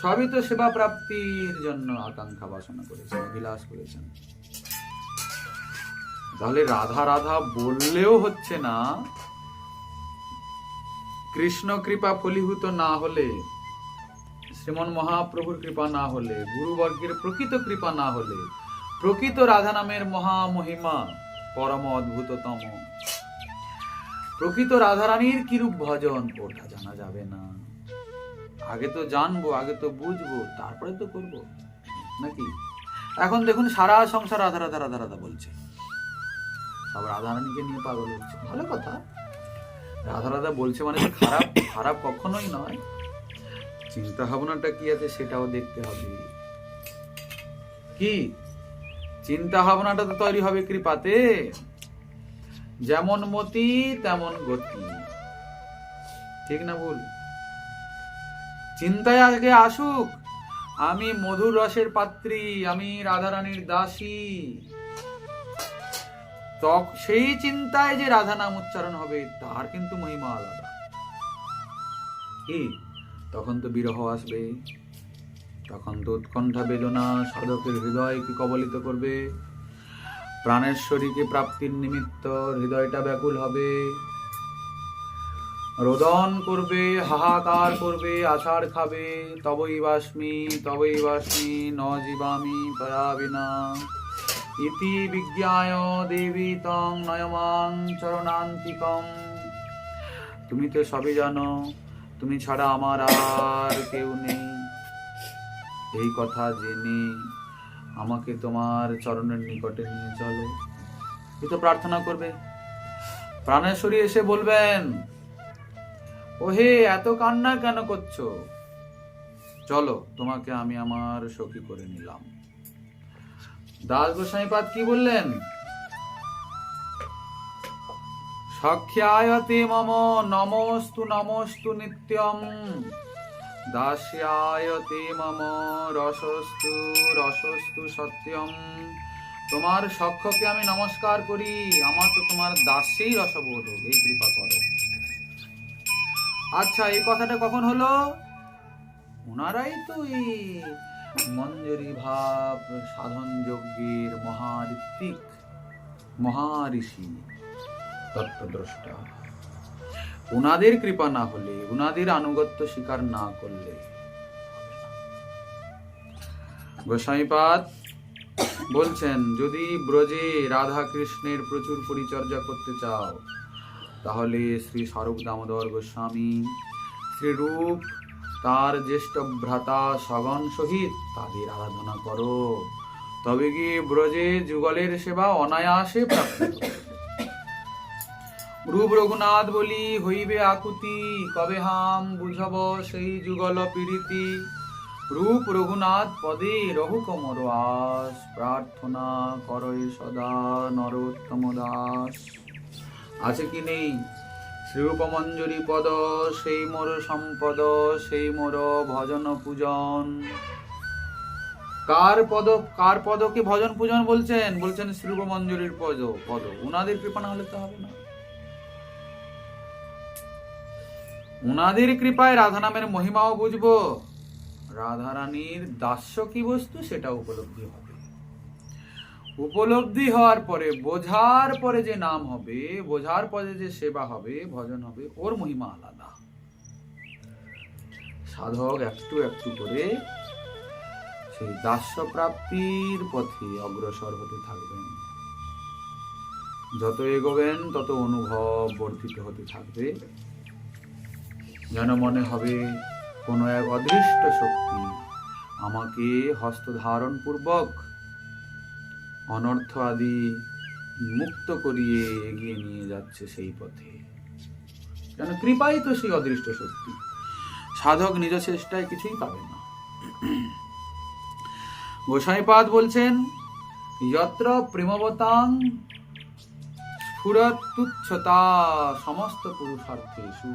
সবই তো সেবা প্রাপ্তির জন্য আকাঙ্ক্ষা বাসনা করেছেন, অভিলাষ করেছেন। তাহলে রাধা রাধা বললেও হচ্ছে না, কৃষ্ণ কৃপা ফলীভূত না হলে, শ্রীমন মহাপ্রভুর কৃপা না হলে, গুরুবর্গের প্রকৃত কৃপা না হলে, প্রকৃত রাধা নামের মহা মহিমা, প্রকৃত রাধা নামের প্রকৃত কৃপা না হলে, কৃষ্ণ কৃপা ফলীভূত না হলে, পরম অদ্ভুততম। প্রকৃত রাধারানীর কিরূপ ভজন ওটা জানা যাবে না, আগে তো জানবো, আগে তো বুঝবো, তারপরে তো করবো নাকি। এখন দেখুন সারা সংসার রাধা রাধা রাধা রাধা বলছে, সব রাধারানীকে নিয়ে পাগল হচ্ছে। ভালো কথা, রাধা রাধা বলছে মানে খারাপ, খারাপ কখনোই নয়। চিন্তা ভাবনাটা কি আছে সেটাও দেখতে হবে। কি চিন্তা ভাবনাটা তো তৈরি হবে কৃপাতে। যেমন মতি তেমন গতি, ঠিক না ভুল? চিন্তায় আগে আসুক আমি মধুর রসের পাত্রী, আমি রাধারানীর দাসী, সেই চিন্তায় যে রাধা নাম উচ্চারণ হবে তার কিন্তু মহিমা আলাদা। কি তখন তো বিরহ আসবে, তখন তো উৎকণ্ঠা বেদনা সাধকের হৃদয়কে কবলিত করবে, প্রাণেশ্বরীকে প্রাপ্তির নিমিত্ত হৃদয়টা ব্যাকুল হবে, রোদন করবে, হাহাকার করবে, আছাড় খাবে। তবই বাস্মি ন জীবামি তয়া বিনা ইতি বিজ্ঞায় দেবী তং নয়মাং চরণান্তিকম। তুমি তো সবই জানো, তুমি ছাড়া আমার আর কেউ নেই, এই কথা জেনে আমাকে তোমার চরণের নিকটে নিয়ে চলো। তুই তো প্রার্থনা করবে, প্রাণেশ্বরী এসে বলবেন, ওহে এত কান্না কেন করছো, চলো তোমাকে আমি আমার সখী করে নিলাম। দাস গোসাইপাদ কি বললেন? সখ্যায়তে মম নমস্তু নমস্তু নিত্যম, দাস্যায়তে মম রসস্তু রসস্তু সত্যম। তোমার সখ্যকে আমি নমস্কার করি, আমার তো তোমার দাসেই রসবোধ, এই কৃপা করো। আচ্ছা, এই কথাটা কখন হলো? ওনারাই তো এই মঞ্জরি ভাব সাধন যজ্ঞের মহাঋত্বিক, মহাঋষি, তত্ত্বদ্রষ্টা। উনাদের কৃপা না হলে, উনাদের আনুগত্য স্বীকার না করলে। গোসাইপাদ বলছেন, যদি ব্রজে রাধা কৃষ্ণের প্রচুর পরিচর্যা করতে চাও তাহলে শ্রী স্বরূপ দামোদর গোস্বামী, শ্রীরূপ তার জ্যেষ্ঠ ভ্রাতা সগণ সহিত তাদের আরাধনা করো, তবে গিয়ে ব্রজে যুগলের সেবা অনায়াসে প্রাপ্ত হবে। রূপ রঘুনাথ বলি হইবে আকুতি, কবে হাম বুঝব সেই যুগল পীড়িতি। রূপ রঘুনাথ পদে রহুক মোর আস, প্রার্থনা করই সদা নরোত্তম দাস। আছে কি নেই? শ্রীরূপ মঞ্জরি পদ সেই মোর সম্পদ, সেই মোর ভজন পূজন। কার পদকে ভজন পূজন বলছেন? বলছেন শ্রীরূপ মঞ্জরির পদ। উনাদের কৃপা না হলে তো হবে না। উনাদের কৃপায় রাধা নামের মহিমাও বুঝবো, রাধারানীর দাস্য কি বস্তু সেটা উপলব্ধি হবে। উপলব্ধি হওয়ার পরে, বোঝার পরে যে নাম হবে, বোঝার পরে যে সেবা হবে, ভজন হবে, ওর মহিমা আলাদা। সাধক একটু একটু করে সেই দাস্য প্রাপ্তির পথে অগ্রসর হতে থাকবেন। যত এগোবেন তত অনুভব বর্ধিত হতে থাকবে, যেন মনে হবে কোনো এক অদৃষ্ট শক্তি আমাকে হস্তধারণ পূর্বক অনর্থ আদি মুক্ত করিয়ে এগিয়ে নিয়ে যাচ্ছে সেই পথে। কেন? কৃপাই তো সেই অদৃষ্ট শক্তি। সাধক নিজ চেষ্টায় কিছুই পাবে না। গোসাইপাদ বলছেন, যত্র প্রেমবতাং স্ফুরত তুচ্ছতা সমস্ত পুরুষার্থেষু।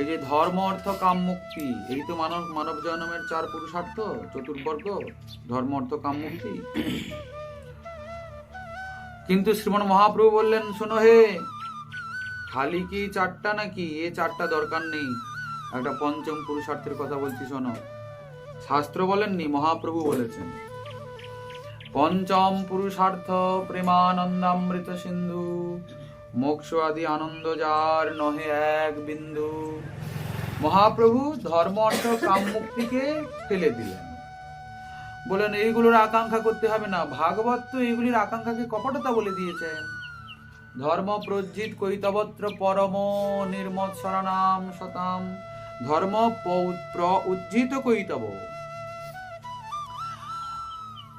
এই যে ধর্ম, অর্থ, কাম, মুক্তি, এই তো মানব জন্মের 4 পুরুষার্থ, চতুর্বর্গ, ধর্ম, অর্থ, কাম, মুক্তি। কিন্তু শ্রীমন মহাপ্রভু বললেন, শোনো হে, খালি কি 4টা নাকি? এ 4টা দরকার নেই, একটা পঞ্চম পুরুষার্থের কথা বলছি শোনো। শাস্ত্র বলেননি, মহাপ্রভু বলেছেন। পঞ্চম পুরুষার্থ প্রেমানন্দামৃত সিন্ধু, মোক্ষ আদি আনন্দ যার নহে এক বিন্দু। মহাপ্রভু ধর্ম, অর্থ, কাম, মুক্তিকে ফেলে দিলেন, বলেন এইগুলোর আকাঙ্ক্ষা করতে হবে না। ভাগবত তো এইগুলির আকাঙ্ক্ষাকে কপটতা বলে দিয়েছেন। ধর্ম প্রজ্জিত কৈতবত্র পরম নির্মৎসরণাম শতাম ধর্ম উজ্জিত কৈতব।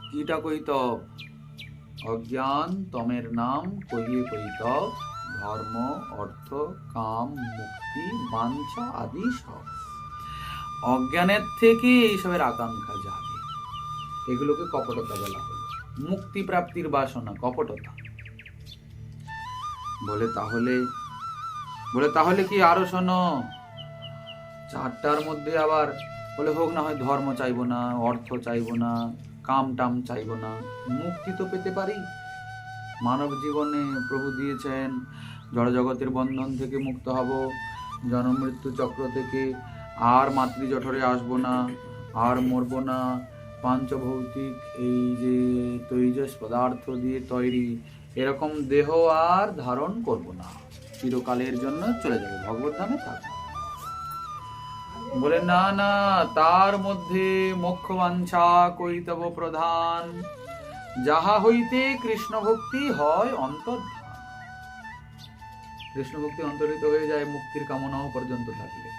কিটা কৈতব? অজ্ঞান তমের নাম কহিয়ে কৈতব, ধর্ম অর্থ কাম মুক্তি বাঞ্ছা আদি সব। অজ্ঞানের থেকে এইসবের আকাঙ্ক্ষা জাগে, এগুলোকে কপটতা বলা হলো। মুক্তি প্রাপ্তির বাসনা কপটতা। বলে তাহলে কি আরো শোনো, চারটার মধ্যে আবার বলে হোক না হয় ধর্ম চাইবো না, অর্থ চাইবো না, কাম টাম চাইবো না, মুক্তি তো পেতে পারি। মানব জীবনে প্রভু দিয়েছেন জড় জগতের বন্ধন থেকে মুক্ত হব, জন্ম মৃত্যু চক্র থেকে আর মাতৃ জঠরে আসবো না, আর মরবো না, পাঞ্চভৌতিক এই যে তৈজস পদার্থ দিয়ে তৈরি এরকম দেহ আর ধারণ করব না, চিরকালের জন্য চলে যাবে ভগবত ধামে থাকবো। বলে না না, তার মধ্যে মোক্ষ বাঞ্ছা কৈতব প্রধান, যাহা হইতে কৃষ্ণ ভক্তি হয় অন্তর্ধান। কৃষ্ণ ভক্তি অন্তর্হিত হয়ে যায় মুক্তির কামনাও পর্যন্ত থাকলে।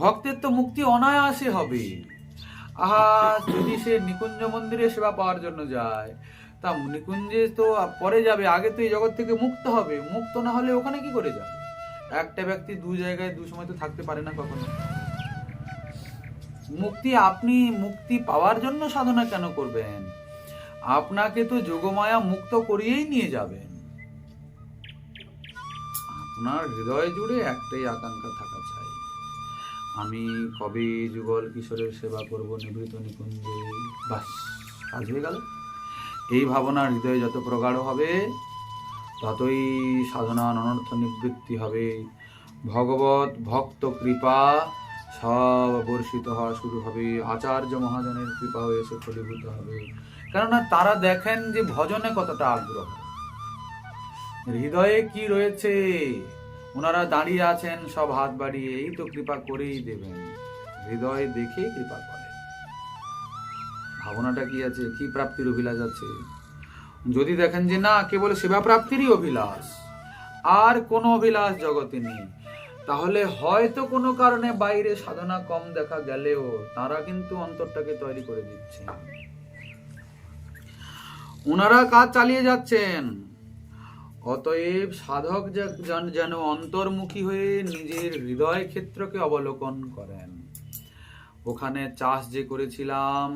ভক্তের তো মুক্তি অনায়াসে হবে। আহা, যদি সে নিকুঞ্জ মন্দিরে সেবা পাওয়ার জন্য যায়, তা নিকুঞ্জে তো পরে যাবে, আগে তো এই জগৎ থেকে মুক্ত হবে। মুক্ত না হলে ওখানে কি করে যাবে? একটা ব্যক্তি দু জায়গায় দু সময় তো থাকতে পারে না কখনো। আপনি মুক্তি পাওয়ার জন্য সাধনা কেন করবেন? আপনাকে তো যোগমায়া মুক্ত করিয়েই নিয়ে যাবেন। আপনার হৃদয় জুড়ে একটাই আকাঙ্ক্ষা থাকা চাই, আমি কবে যুগল কিশোরের সেবা করব নিভৃত নিকুঞ্জে, বাস কাজ হয়ে গেল। এই ভাবনা হৃদয়ে যত প্রগাঢ় হবে ততই সাধনা অনর্থ নিবৃত্তি হবে। ভগবত ভক্ত কৃপা সব বর্ষিত হওয়া শুরু হবে, আচার্য মহাজনের কৃপা হয়ে এসে ফলীভূত হবে। কেননা তারা দেখেন যে ভজনে কতটা আগ্রহ, হৃদয়ে কি রয়েছে। ওনারা দাঁড়িয়ে আছেন সব হাত বাড়িয়ে, এই তো কৃপা করেই দেবেন। হৃদয় দেখে কৃপা করেন। ভাবনাটা কি আছে, কি প্রাপ্তির অভিলাষ আছে। যদি দেখেন যে না, কেবল সেবা প্রাপ্তিরই অভিলাষ, আর কোনো অভিলাষ জগতে নেই, তাহলে হয়তো কোনো কারণে বাইরে সাধনা কম দেখা গেলেও তারা কিন্তু অন্তরটাকে তৈরি করে দিচ্ছেন। ওনারা কাজ চালিয়ে যাচ্ছেন। অতএব সাধক যেন অন্তর্মুখী হয়ে নিজের হৃদয় ক্ষেত্রকে অবলোকন করেন। ওখানে চাষ যে করেছিলাম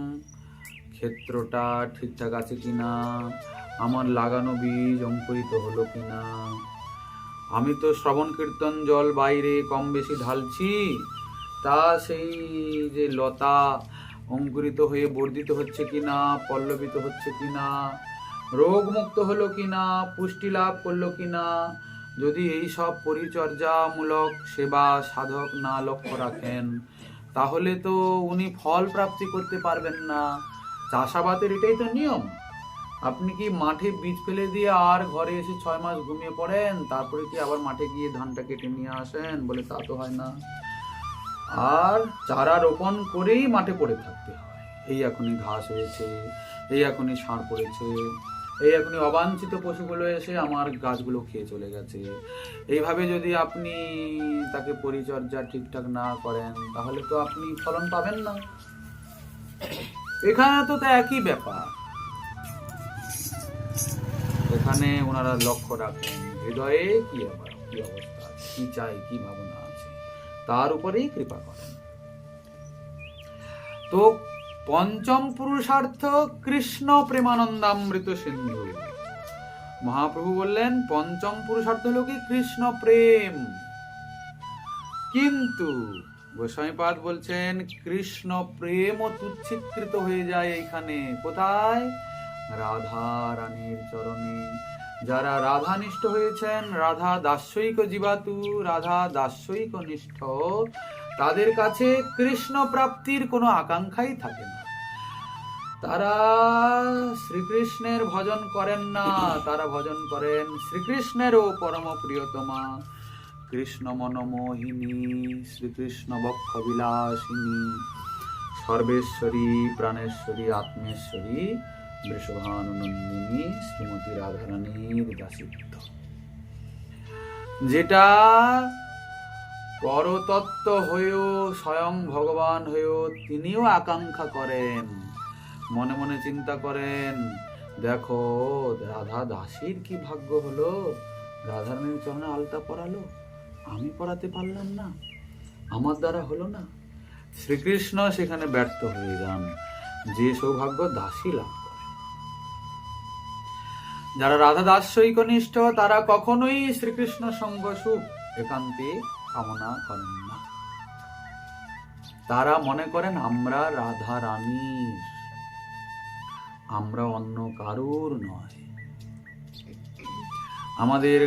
ক্ষেত্রটা ঠিকঠাক আছে কিনা, আমার লাগানো বীজ অঙ্কুরিত হলো কিনা, আমি তো শ্রবণ কীর্তন জল বাইরে কম বেশি ঢালছি, তা সেই যে লতা অঙ্কুরিত হয়ে বর্ধিত হচ্ছে কিনা, পল্লবিত হচ্ছে কিনা, রোগ মুক্ত হলো কিনা, পুষ্টি লাভ করলো কিনা। যদি এই সব পরিচর্যামূলক সেবা সাধক না লক্ষ্য রাখেন, তাহলে তো উনি ফল প্রাপ্তি করতে পারবেন না। চাষাবাদের এটাই তো নিয়ম। আপনি কি মাঠে বীজ ফেলে দিয়ে আর ঘরে এসে 6 মাস ঘুমিয়ে পড়েন, তারপরে কি আবার মাঠে গিয়ে ধানটা কেটে নিয়ে আসেন? বলে তা তো হয় না। আর চারা রোপণ করেই মাঠে পড়ে থাকতে হয়। এই এখনই ঘাস হয়েছে, এই এখনই ষাঁড় পড়েছে, এই এখনই অবাঞ্ছিত পশুগুলো এসে আমার গাছগুলো খেয়ে চলে গেছে। এইভাবে যদি আপনি তাকে পরিচর্যা ঠিকঠাক না করেন, তাহলে তো আপনি ফলন পাবেন না। এখানে তো একই ব্যাপার। এখানে ওনারা লক্ষ্য রাখেন হৃদয়ে কি অবস্থা আছে, কি চাই, কি ভাবনা আছে, তার উপরেই কৃপা করেন। তো পঞ্চম পুরুষার্থ কৃষ্ণ প্রেমানন্দামৃত সিন্ধু। মহাপ্রভু বললেন পঞ্চম পুরুষার্থ হলো কি কৃষ্ণ প্রেম। কিন্তু গোস্বামীপাদ বলছেন কৃষ্ণ প্রেম ও তুচ্ছিকৃত হয়ে যায় এইখানে। কোথায়? রাধা রানীর চরণে। যারা রাধানিষ্ঠ হয়েছেন, রাধা দাস্যৈক জীবাতু, রাধা দাস্যৈক নিষ্ঠ, তাদের কাছে কৃষ্ণ প্রাপ্তির কোনো আকাঙ্ক্ষাই থাকে না। তারা শ্রীকৃষ্ণের ভজন করেন না, তারা ভজন করেন শ্রীকৃষ্ণেরও পরম প্রিয়তমা কৃষ্ণ মনমোহিনী, শ্রীকৃষ্ণ বক্ষ বিলাসিনী, সর্বেশ্বরী প্রাণেশ্বরী আত্মেশ্বরী বৃষভানুনন্দিনী শ্রীমতী রাধারানীর দাসিত্ব, যেটা পরতত্ত্ব হয়েও স্বয়ং ভগবান হয়েও তিনিও আকাঙ্ক্ষা করেন, মনে মনে চিন্তা করেন, দেখো রাধা দাসীর কি ভাগ্য হলো, রাধারানীর চরণে আলতা পরালো, আমি পরাতে পারলাম না, আমার দ্বারা হলো না। শ্রীকৃষ্ণ সেখানে ব্যর্থ হয়ে যান, যে সৌভাগ্য দাসী লাভ করে। যারা রাধা দাস্যই কনিষ্ঠ তারা কখনোই শ্রীকৃষ্ণ সঙ্গ সুখ একান্তে কামনা করেন না। তারা মনে করেন আমরা রাধা রানীর, আমরা অন্য কারুর নয়। আমাদের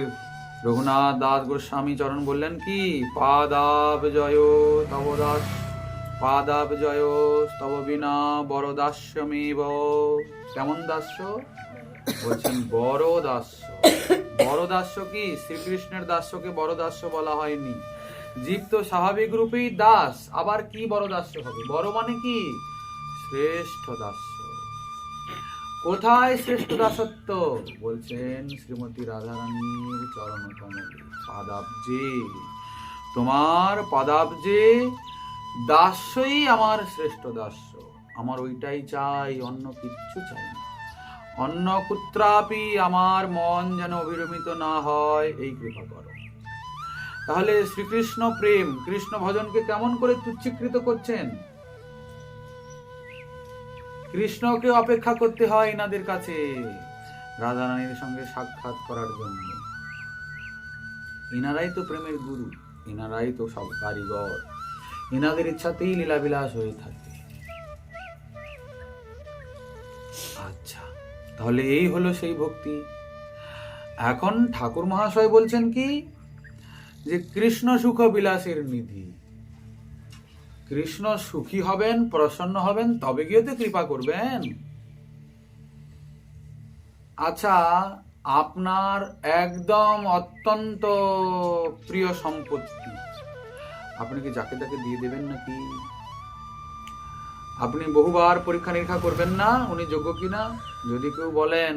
রঘুনাথ দাস গোস্বামী চরণ বললেন কি, পাদাব জয় তব দাস, পাদাব জয় তব বিনা বড় দাস্যমেব। কেমন দাস্য বলছেন? বড় দাস্য। বড় দাস্য কি? শ্রীকৃষ্ণের দাস্যকে বড় দাস্য বলা হয়নি। জীব তো স্বাভাবিক রূপেই দাস, আবার কি বড় দাস্য হবে? বড় মানে কি? শ্রেষ্ঠ দাস্য। কোথায় শ্রেষ্ঠ দাসত্ব? বলছেন শ্রীমতী রাধারানীর চরণ কমলে, পাদাব্জে। তোমার পাদাব্জে দাস্যই আমার শ্রেষ্ঠ দাস্য। আমার ওইটাই চাই, অন্য কিচ্ছু চাই না। অন্য কুত্রাপি আমার মন যেন অভিরমিত না হয়, এই কৃপা করো। তাহলে শ্রীকৃষ্ণ প্রেম, কৃষ্ণ ভজনকে কেমন করে তুচ্ছীকৃত করছেন? কৃষ্ণকে অপেক্ষা করতে হয় এনাদের কাছে রাধারানীর সঙ্গে সাক্ষাৎ করার জন্য। এনারাই তো প্রেমের গুরু, এনারাই তো সব কারিগর, এনাদের ইচ্ছাতেই লীলাবিলাস হয়ে থাকে। আচ্ছা, তাহলে এই হলো সেই ভক্তি। এখন ঠাকুর মহাশয় বলছেন কি, যে কৃষ্ণ সুখ বিলাসের নিধি। কৃষ্ণ সুখী হবেন, প্রসন্ন হবেন, তবে গিয়ে তো কৃপা করবেন। আচ্ছা, আপনার একদম অত্যন্ত প্রিয় সম্পত্তি আপনি কি যাকে তাকে দিয়ে দেবেন নাকি? আপনি বহুবার পরীক্ষা নিরীক্ষা করবেন না উনি যোগ্য কিনা? যদি কেউ বলেন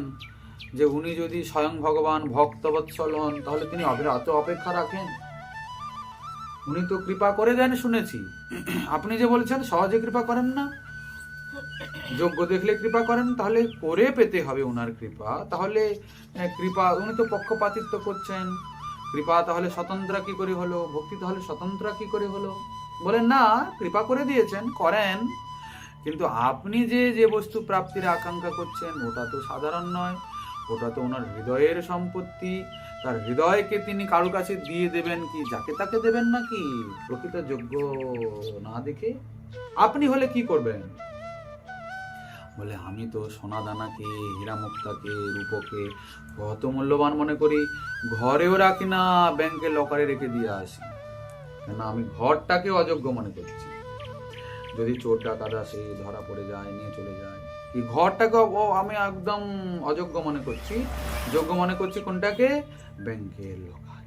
যে উনি যদি স্বয়ং ভগবান ভক্তবৎসল হন, তাহলে তিনি অত অপেক্ষা রাখেন? উনি তো কৃপা করে দেন শুনেছি। আপনি যে বলছেন সহজে কৃপা করেন না, যোগ্য দেখলে কৃপা করেন, তাহলে করে পেতে হবে ওনার কৃপা। তাহলে কৃপা, উনি তো পক্ষপাতিত্ব করছেন। কৃপা তাহলে স্বতন্ত্র কি করে হলো? ভক্তি তাহলে স্বতন্ত্র কি করে হলো? বলেন না, কৃপা করে দিয়েছেন, করেন, কিন্তু আপনি যে বস্তু প্রাপ্তির আকাঙ্ক্ষা করছেন ওটা তো সাধারণ নয়, ওটা তো ওনার হৃদয়ের সম্পত্তি। তার হৃদয়কে তিনি কারো কাছে দিয়ে দেবেন কি যাকে তাকে দেবেন নাকি? প্রকৃত যোগ্য না দেখে আপনি হলে কি করবেন? বলে আমি তো সোনা দানাকে, হীরা মুক্তাকে, রূপকে কত মূল্যবান মনে করি, ঘরেও রাখি না, ব্যাংকে লকারে রেখে দিয়ে আসি, কেন আমি ঘরটাকে অযোগ্য মনে করছি। যদি চোর ডাকাত আসে, ধরা পড়ে যায়, নিয়ে চলে যায়, এই ঘরটাকে আমি একদম অযোগ্য মনে করছি। যোগ্য মনে করছি কোনটাকে? ব্যাংকের লকার।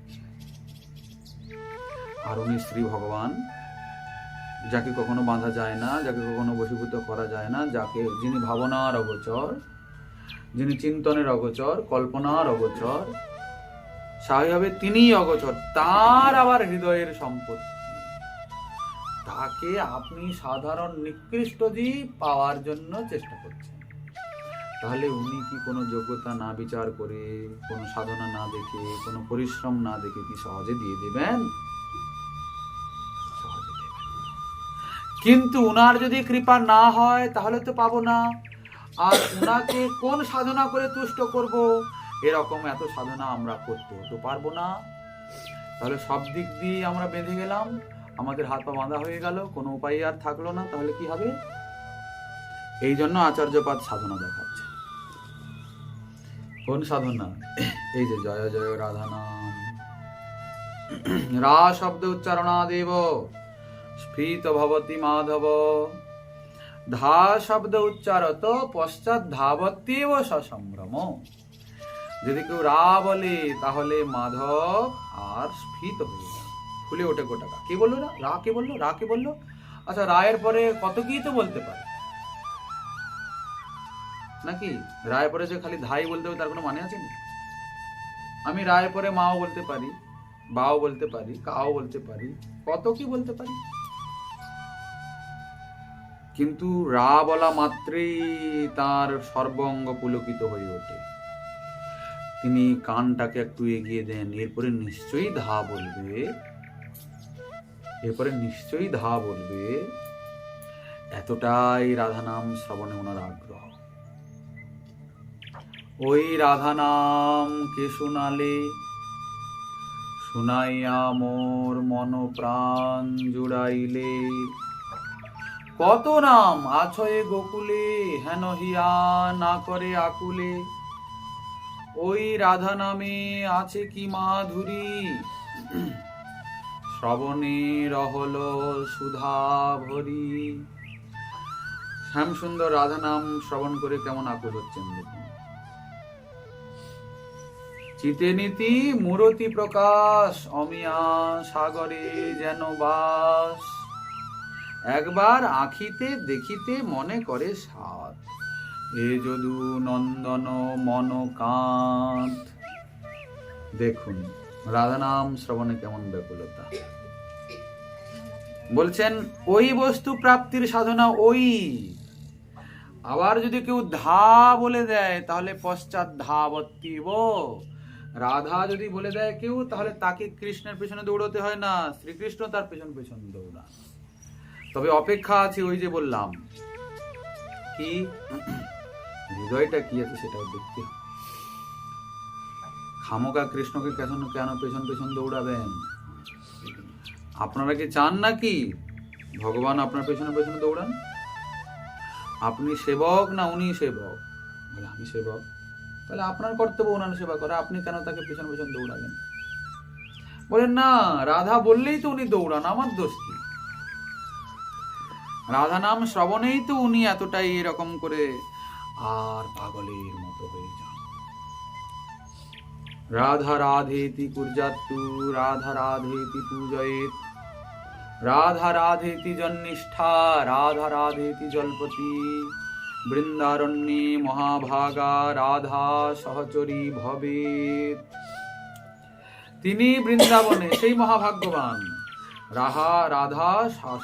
আর উনি শ্রী ভগবান, যাকে কখনো বাঁধা যায় না, যাকে কখনো বশীভূত করা যায় না, যাকে যিনি ভাবনার অগোচর, যিনি চিন্তনের অগোচর, কল্পনার অগোচর, স্বাভাবিকভাবে তিনিই অগোচর, তার আবার হৃদয়ের সম্পত্তি। তাকে আপনি সাধারণ নিকৃষ্ট জীব পাওয়ার জন্য চেষ্টা করছেন। তাহলে উনি কি কোনো যোগ্যতা না বিচার করে, কোনো সাধনা না দেখে, কোনো পরিশ্রম না দেখে কি সহজে দিয়ে দেবেন? সহজে দেবেন। কিন্তু উনার যদি কৃপা না হয় তাহলে তো পাবো না। আর উনাকে কোন সাধনা করে তুষ্ট করব, এরকম এত সাধনা আমরা করতেও তো পারবো না। তাহলে সব দিক দিয়ে আমরা বেঁধে গেলাম, আমাদের হাত পা বাঁধা হয়ে গেল, কোনো উপায় আর থাকলো না। তাহলে কি হবে? এই জন্য আচার্যপাদ সাধনা দেখাচ্ছে। কোন সাধনা? এই যে জয় জয় রাধা নাম, রা শব্দ উচ্চারণাদেব স্ফীত ভবতি মাধব, ধা শব্দ উচ্চারত পশ্চাৎ ধাবত্যেব সসম্ভ্রম। যদি কেউ রা বলে তাহলে মাধব আর স্ফীত হয়ে যায়, ফুলে ওঠে গোটাকা। কে বললো? রা কে বললো? রা কে বললো? আচ্ছা, রায়ের পরে কত কি তো বলতে পারে নাকি? রায়ের পরে যে খালি ধাই বলতে হবে তার কোনো মানে আছে না? আমি রায়ের পরে মাও বলতে পারি, বাও বলতে পারি, কাও বলতে পারি, কত কি বলতে পারি, কিন্তু রা বলা মাত্রেই তার সর্বঙ্গ পুলকিত হয়ে ওঠে। তিনি কানটাকে একটু এগিয়ে দেন, এরপরে নিশ্চয়ই ধা বলবে, এরপরে নিশ্চয়ই ধা বলবে। এতটাই রাধা নাম শ্রবণে ওনার আগ্রহ। ওই রাধা নাম কে শোনালে, শুনাইয়া মোর মন প্রাণ জুড়াইলে। কত নাম আছয়ে গোকুলে, হেন হিয়া না করে আকুলে। ওই রাধা নামে আছে কি মাধুরী, শ্রবণে রহল সুধা ভরি। শ্যামসুন্দর রাধা নাম শ্রবণ করে কেমন আকুল হচ্ছেন দেখুন। চিতে নীতি মূরতি প্রকাশ, অমিয়া সাগরে যেন বাস। একবার আঁখিতে দেখিতে মনে করে সাত, এ যদু নন্দন মন কাঁত। দেখুন রাধা নাম শ্রবণে কেমন ব্যাকুলতা। বলছেন ওই বস্তু প্রাপ্তির সাধনা ওই। আবার যদি কেউ ধা বলে দেয় তাহলে পশ্চাৎ ধাবত্তিব। রাধা যদি বলে দেয় কেউ তাহলে তাকে কৃষ্ণের পেছনে দৌড়তে হয় না, শ্রীকৃষ্ণ তার পেছন পেছন দৌড়ান। তবে অপেক্ষা আছে, ওই যে বললাম কি হৃদয়টা কি আছে সেটাও দেখতে হবে। খামোকা কৃষ্ণকে কেন পেছন পেছন দৌড়াবেন? আপনারা কি চান নাকি ভগবান আপনার পেছনে পেছনে দৌড়ান? আপনি সেবক না উনি সেবক? বলে আমি সেবক। তাহলে আপনার কর্তব্য ওনার সেবা করা, আপনি কেন তাকে পেছন পেছন দৌড়াবেন? বলেন না রাধা বললেই তো উনি দৌড়ান, আমার দোষ কি? রাধা নাম শ্রবণেই তো উনি এতটাই এরকম করে আর পাগলের মতো হয়ে যান। রাধা রাধেতি কুর্যাত্তু, রাধা রাধেতি পূজয়েত, রাধা রাধেতি জন্নিষ্ঠা, রাধা রাধেতি জলপতি। বৃন্দারণ্যে মহাভাগা রাধা সহচরী ভবেত। তিনি বৃন্দাবনে সেই মহাভাগ্যবান রাধা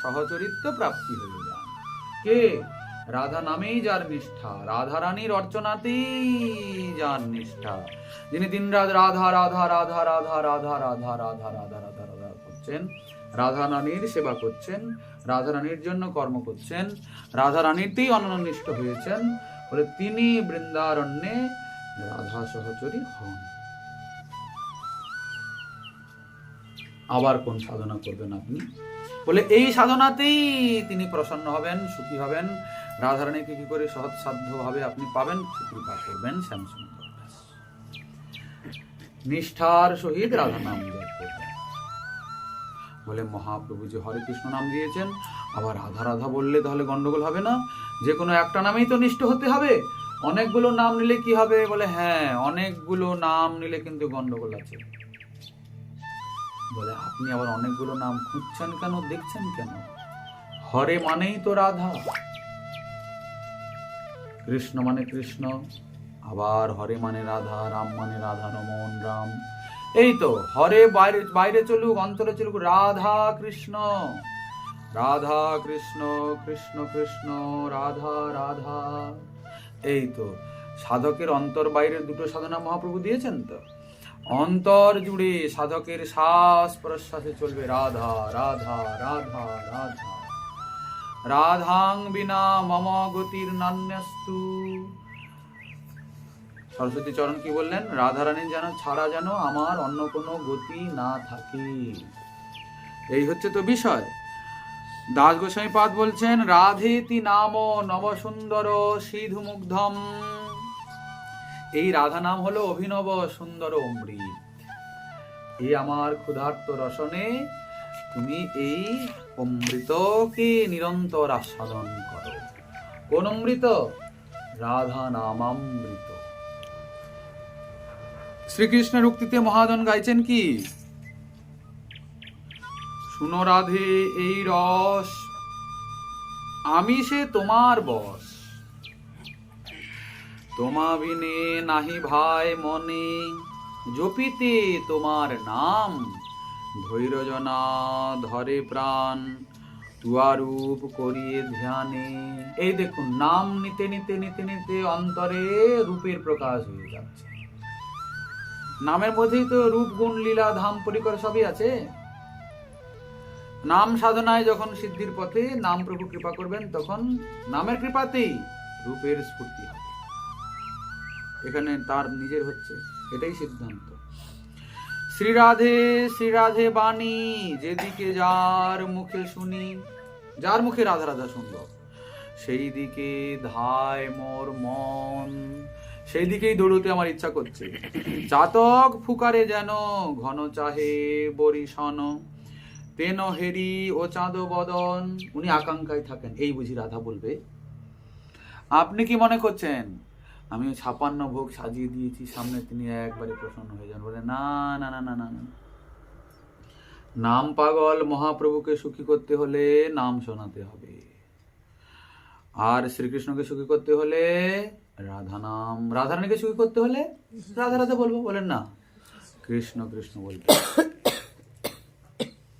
সহচরিত্ব প্রাপ্তি হয়ে যান। কে? রাধা নামেই যার নিষ্ঠা, রাধা রানীর অর্চনাতেই যার নিষ্ঠা, যিনি দিনরাত রাধা রাধা রাধা রাধা রাধা রাধা রাধা রাধা রাধা রাধা করছেন, রাধা রানীর সেবা করছেন, রাধা রানীর জন্য কর্ম করছেন, রাধা রানীতেই অনন্যনিষ্ঠ হয়েছেন, বলে তিনি বৃন্দারণ্যে রাধা সহচরী হন। আবার কোন সাধনা করবেন আপনি? বলে এই সাধনাতেই তিনি প্রসন্ন হবেন, সুখী হবেন। রাধারানীকে কি করে সহজ সাধ্য ভাবে আপনি পাবেন, কৃপা করবেন শ্যামসুন্দর দাস। নিষ্ঠার সহিত রাধা নাম জপ করবেন। বলে মহাপ্রভু যে হরে কৃষ্ণ নাম দিয়েছেন, আবার রাধা রাধা বললে তাহলে গন্ডগোল হবে না? যে কোনো একটা নামেই তো নিষ্ঠ হতে হবে। অনেকগুলো নাম নিলে কি হবে? বলে হ্যাঁ, অনেকগুলো নাম নিলে কিন্তু গন্ডগোল আছে। বলে আপনি আবার অনেকগুলো নাম খুঁজছেন কেন, দেখছেন কেন? হরে মানেই তো রাধা, কৃষ্ণ মানে কৃষ্ণ, আবার হরে মানে রাধা, রাম মানে রাধা রমন রাম। এই তো হরে বাইরে বাইরে চলুক, অন্তরে চলুক রাধা কৃষ্ণ, রাধা কৃষ্ণ, কৃষ্ণ কৃষ্ণ, রাধা রাধা। এই তো সাধকের অন্তর বাইরের দুটো সাধনা মহাপ্রভু দিয়েছেন। তো অন্তর জুড়ে সাধকের শ্বাস প্রশ্বাসে চলবে রাধা রাধা রাধা রাধা। রাধাং বিনা মম গতির নান্যস্তু। সরস্বতী চরণ কি বললেন? রাধারানী ছাড়া যেন আমার অন্য কোনো গতি না থাকে। এই হচ্ছে তো বিষয়। দাস গোস্বামী পাদ বলছেন রাধেতি নাম নব সুন্দর সিধু মুগ্ধম। এই রাধা নাম হলো অভিনব সুন্দর অমৃত। এই আমার ক্ষুধার্ত রসনে তুমি এই অমৃতকে নিরন্তর আস্বাদন করো। কোন অমৃত? রাধা নামামৃত। শ্রীকৃষ্ণের উক্তিতে মহাজন গাইছেন কি? শুনো রাধে এই রস, আমি সে তোমার বশ, তোমা বিনে নাহি ভাই মনে, জপিতে তোমার নাম, ধৈর্যজনা ধরে প্রাণ, তুয়া রূপ করিয়ে ধ্যানে। এই দেখুন, নাম নিতে নিতে নিতে নিতে অন্তরে রূপের প্রকাশ হয়ে যাচ্ছে। নামের মধ্যেই তো রূপ, গুণ, লীলা, ধাম, পরিকর সবই আছে। নাম সাধনায় যখন সিদ্ধির পথে নাম প্রভু কৃপা করবেন, তখন নামের কৃপাতেই রূপের স্ফূর্তি হবে। এখানে তার নিজের হচ্ছে, এটাই সিদ্ধান্ত। শ্রীরাধে শ্রীরাধে বাণী, যেদিকে যার মুখে শুনি, যার মুখে রাধা রাধা শুনবো, সেই দিকে ধায় মোর মন, সেই দিকেই দৌড়তে আমার ইচ্ছা করছে। চাতক ফুকারে যেন ঘন চাহে বরিশন, তেন হেরি ও চাঁদ বদন। উনি আকাঙ্ক্ষায় থাকেন, এই বুঝি রাধা বলবে। আপনি কি মনে করছেন আমি 56 ভোগ সাজিয়ে দিয়েছি, সামনে তিনি একবারে প্রসন্ন হয়ে যান? বলে না না না না না না, নাম পাগল মহাপ্রভুকে সুখী করতে হলে নাম শোনাতে হবে, আর শ্রীকৃষ্ণকে সুখী করতে হলে রাধা নাম, রাধারানীকে সুখী করতে হলে রাধা রাধা বলবো। বলেন না, কৃষ্ণ কৃষ্ণ বলবে।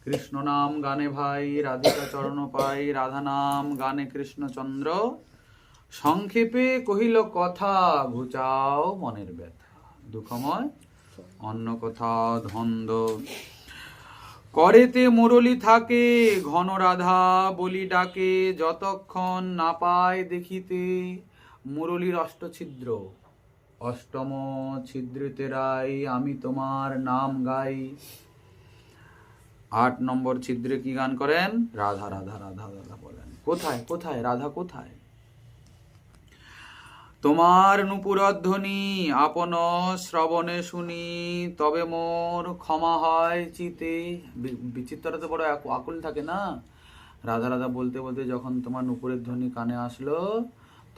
কৃষ্ণ নাম গানে ভাই রাধিকা চরণ পাই, রাধা নাম গানে কৃষ্ণচন্দ্র, সংক্ষেপে কহিল কথা, ঘুচাও মনের ব্যথা, দুঃখময় অন্য কথা ধন্দ, করেতে মুরলি থাকে ঘন রাধা বলি ডাকে, যতক্ষণ না পায় দেখিতে মুরলির অষ্টছিদ্র, অষ্টম ছিদ্রিতে রাই আমি তোমার নাম গাই। 8 নম্বর ছিদ্রে কি গান করেন? রাধা রাধা রাধা রাধা বলেন। কোথায় কোথায় রাধা কোথায়? তোমার নূপুরধ্বনি আপন শ্রবণে শুনি, তবে মোর ক্ষমা হয় চিতে। বিচিত্রতা তো বড় আকুল থাকে না। রাধা রাধা বলতে বলতে যখন তোমার নূপুরের ধ্বনি কানে আসলো,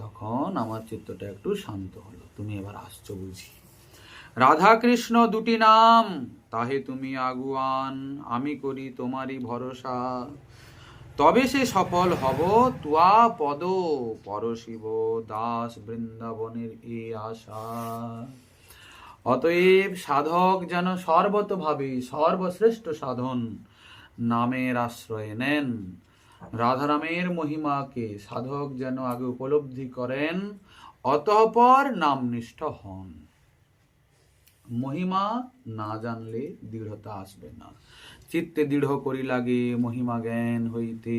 তখন আমার চিত্তটা একটু শান্ত হলো। তুমি এবার আসছো বুঝি। রাধা কৃষ্ণ দুটি নাম, তাহে তুমি আগুয়ান, আমি করি তোমারই ভরসা, তবে সে সফল হব তুয়া পদ, পরশিব দাস বৃন্দাবনের এ আশা। অতএব সাধক যেন সর্বতভাবে সর্বশ্রেষ্ঠ সাধন নামের আশ্রয় নেন। রাধারামের মহিমাকে সাধক যেন আগে উপলব্ধি করেন, অতঃপর নামনিষ্ঠ হন। মহিমা না জানলে দৃঢ়তা আসবে না। চিত্তে দৃঢ় করি লাগে মহিমা জ্ঞান হইতে।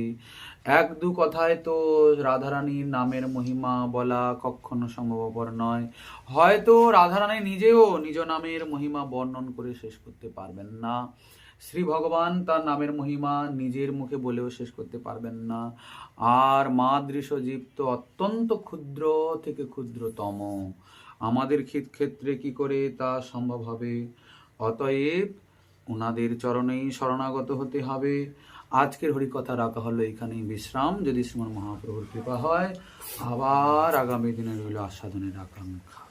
1-2 কথায় তো রাধারানীর নামের মহিমা বলা কখনো সম্ভবপর নয়। হয়তো রাধারানী নিজেও নিজ নামের মহিমা বর্ণন করে শেষ করতে পারবেন না। শ্রী ভগবান তার নামের মহিমা নিজের মুখে বলেও শেষ করতে পারবেন না। আর মা দৃশ্য জীব তো অত্যন্ত ক্ষুদ্র থেকে ক্ষুদ্রতম, আমাদের ক্ষেত্রে কি করে তা সম্ভব হবে? অতএব ওনাদের চরণেই শরণাগত হতে হবে। আজকের হরিকথা রাখা হলো এখানেই বিশ্রাম। যদি শ্রীমান মহাপ্রভুর কৃপা হয়, আবার আগামী দিনে রইল আস্বাদনের আকাঙ্ক্ষা।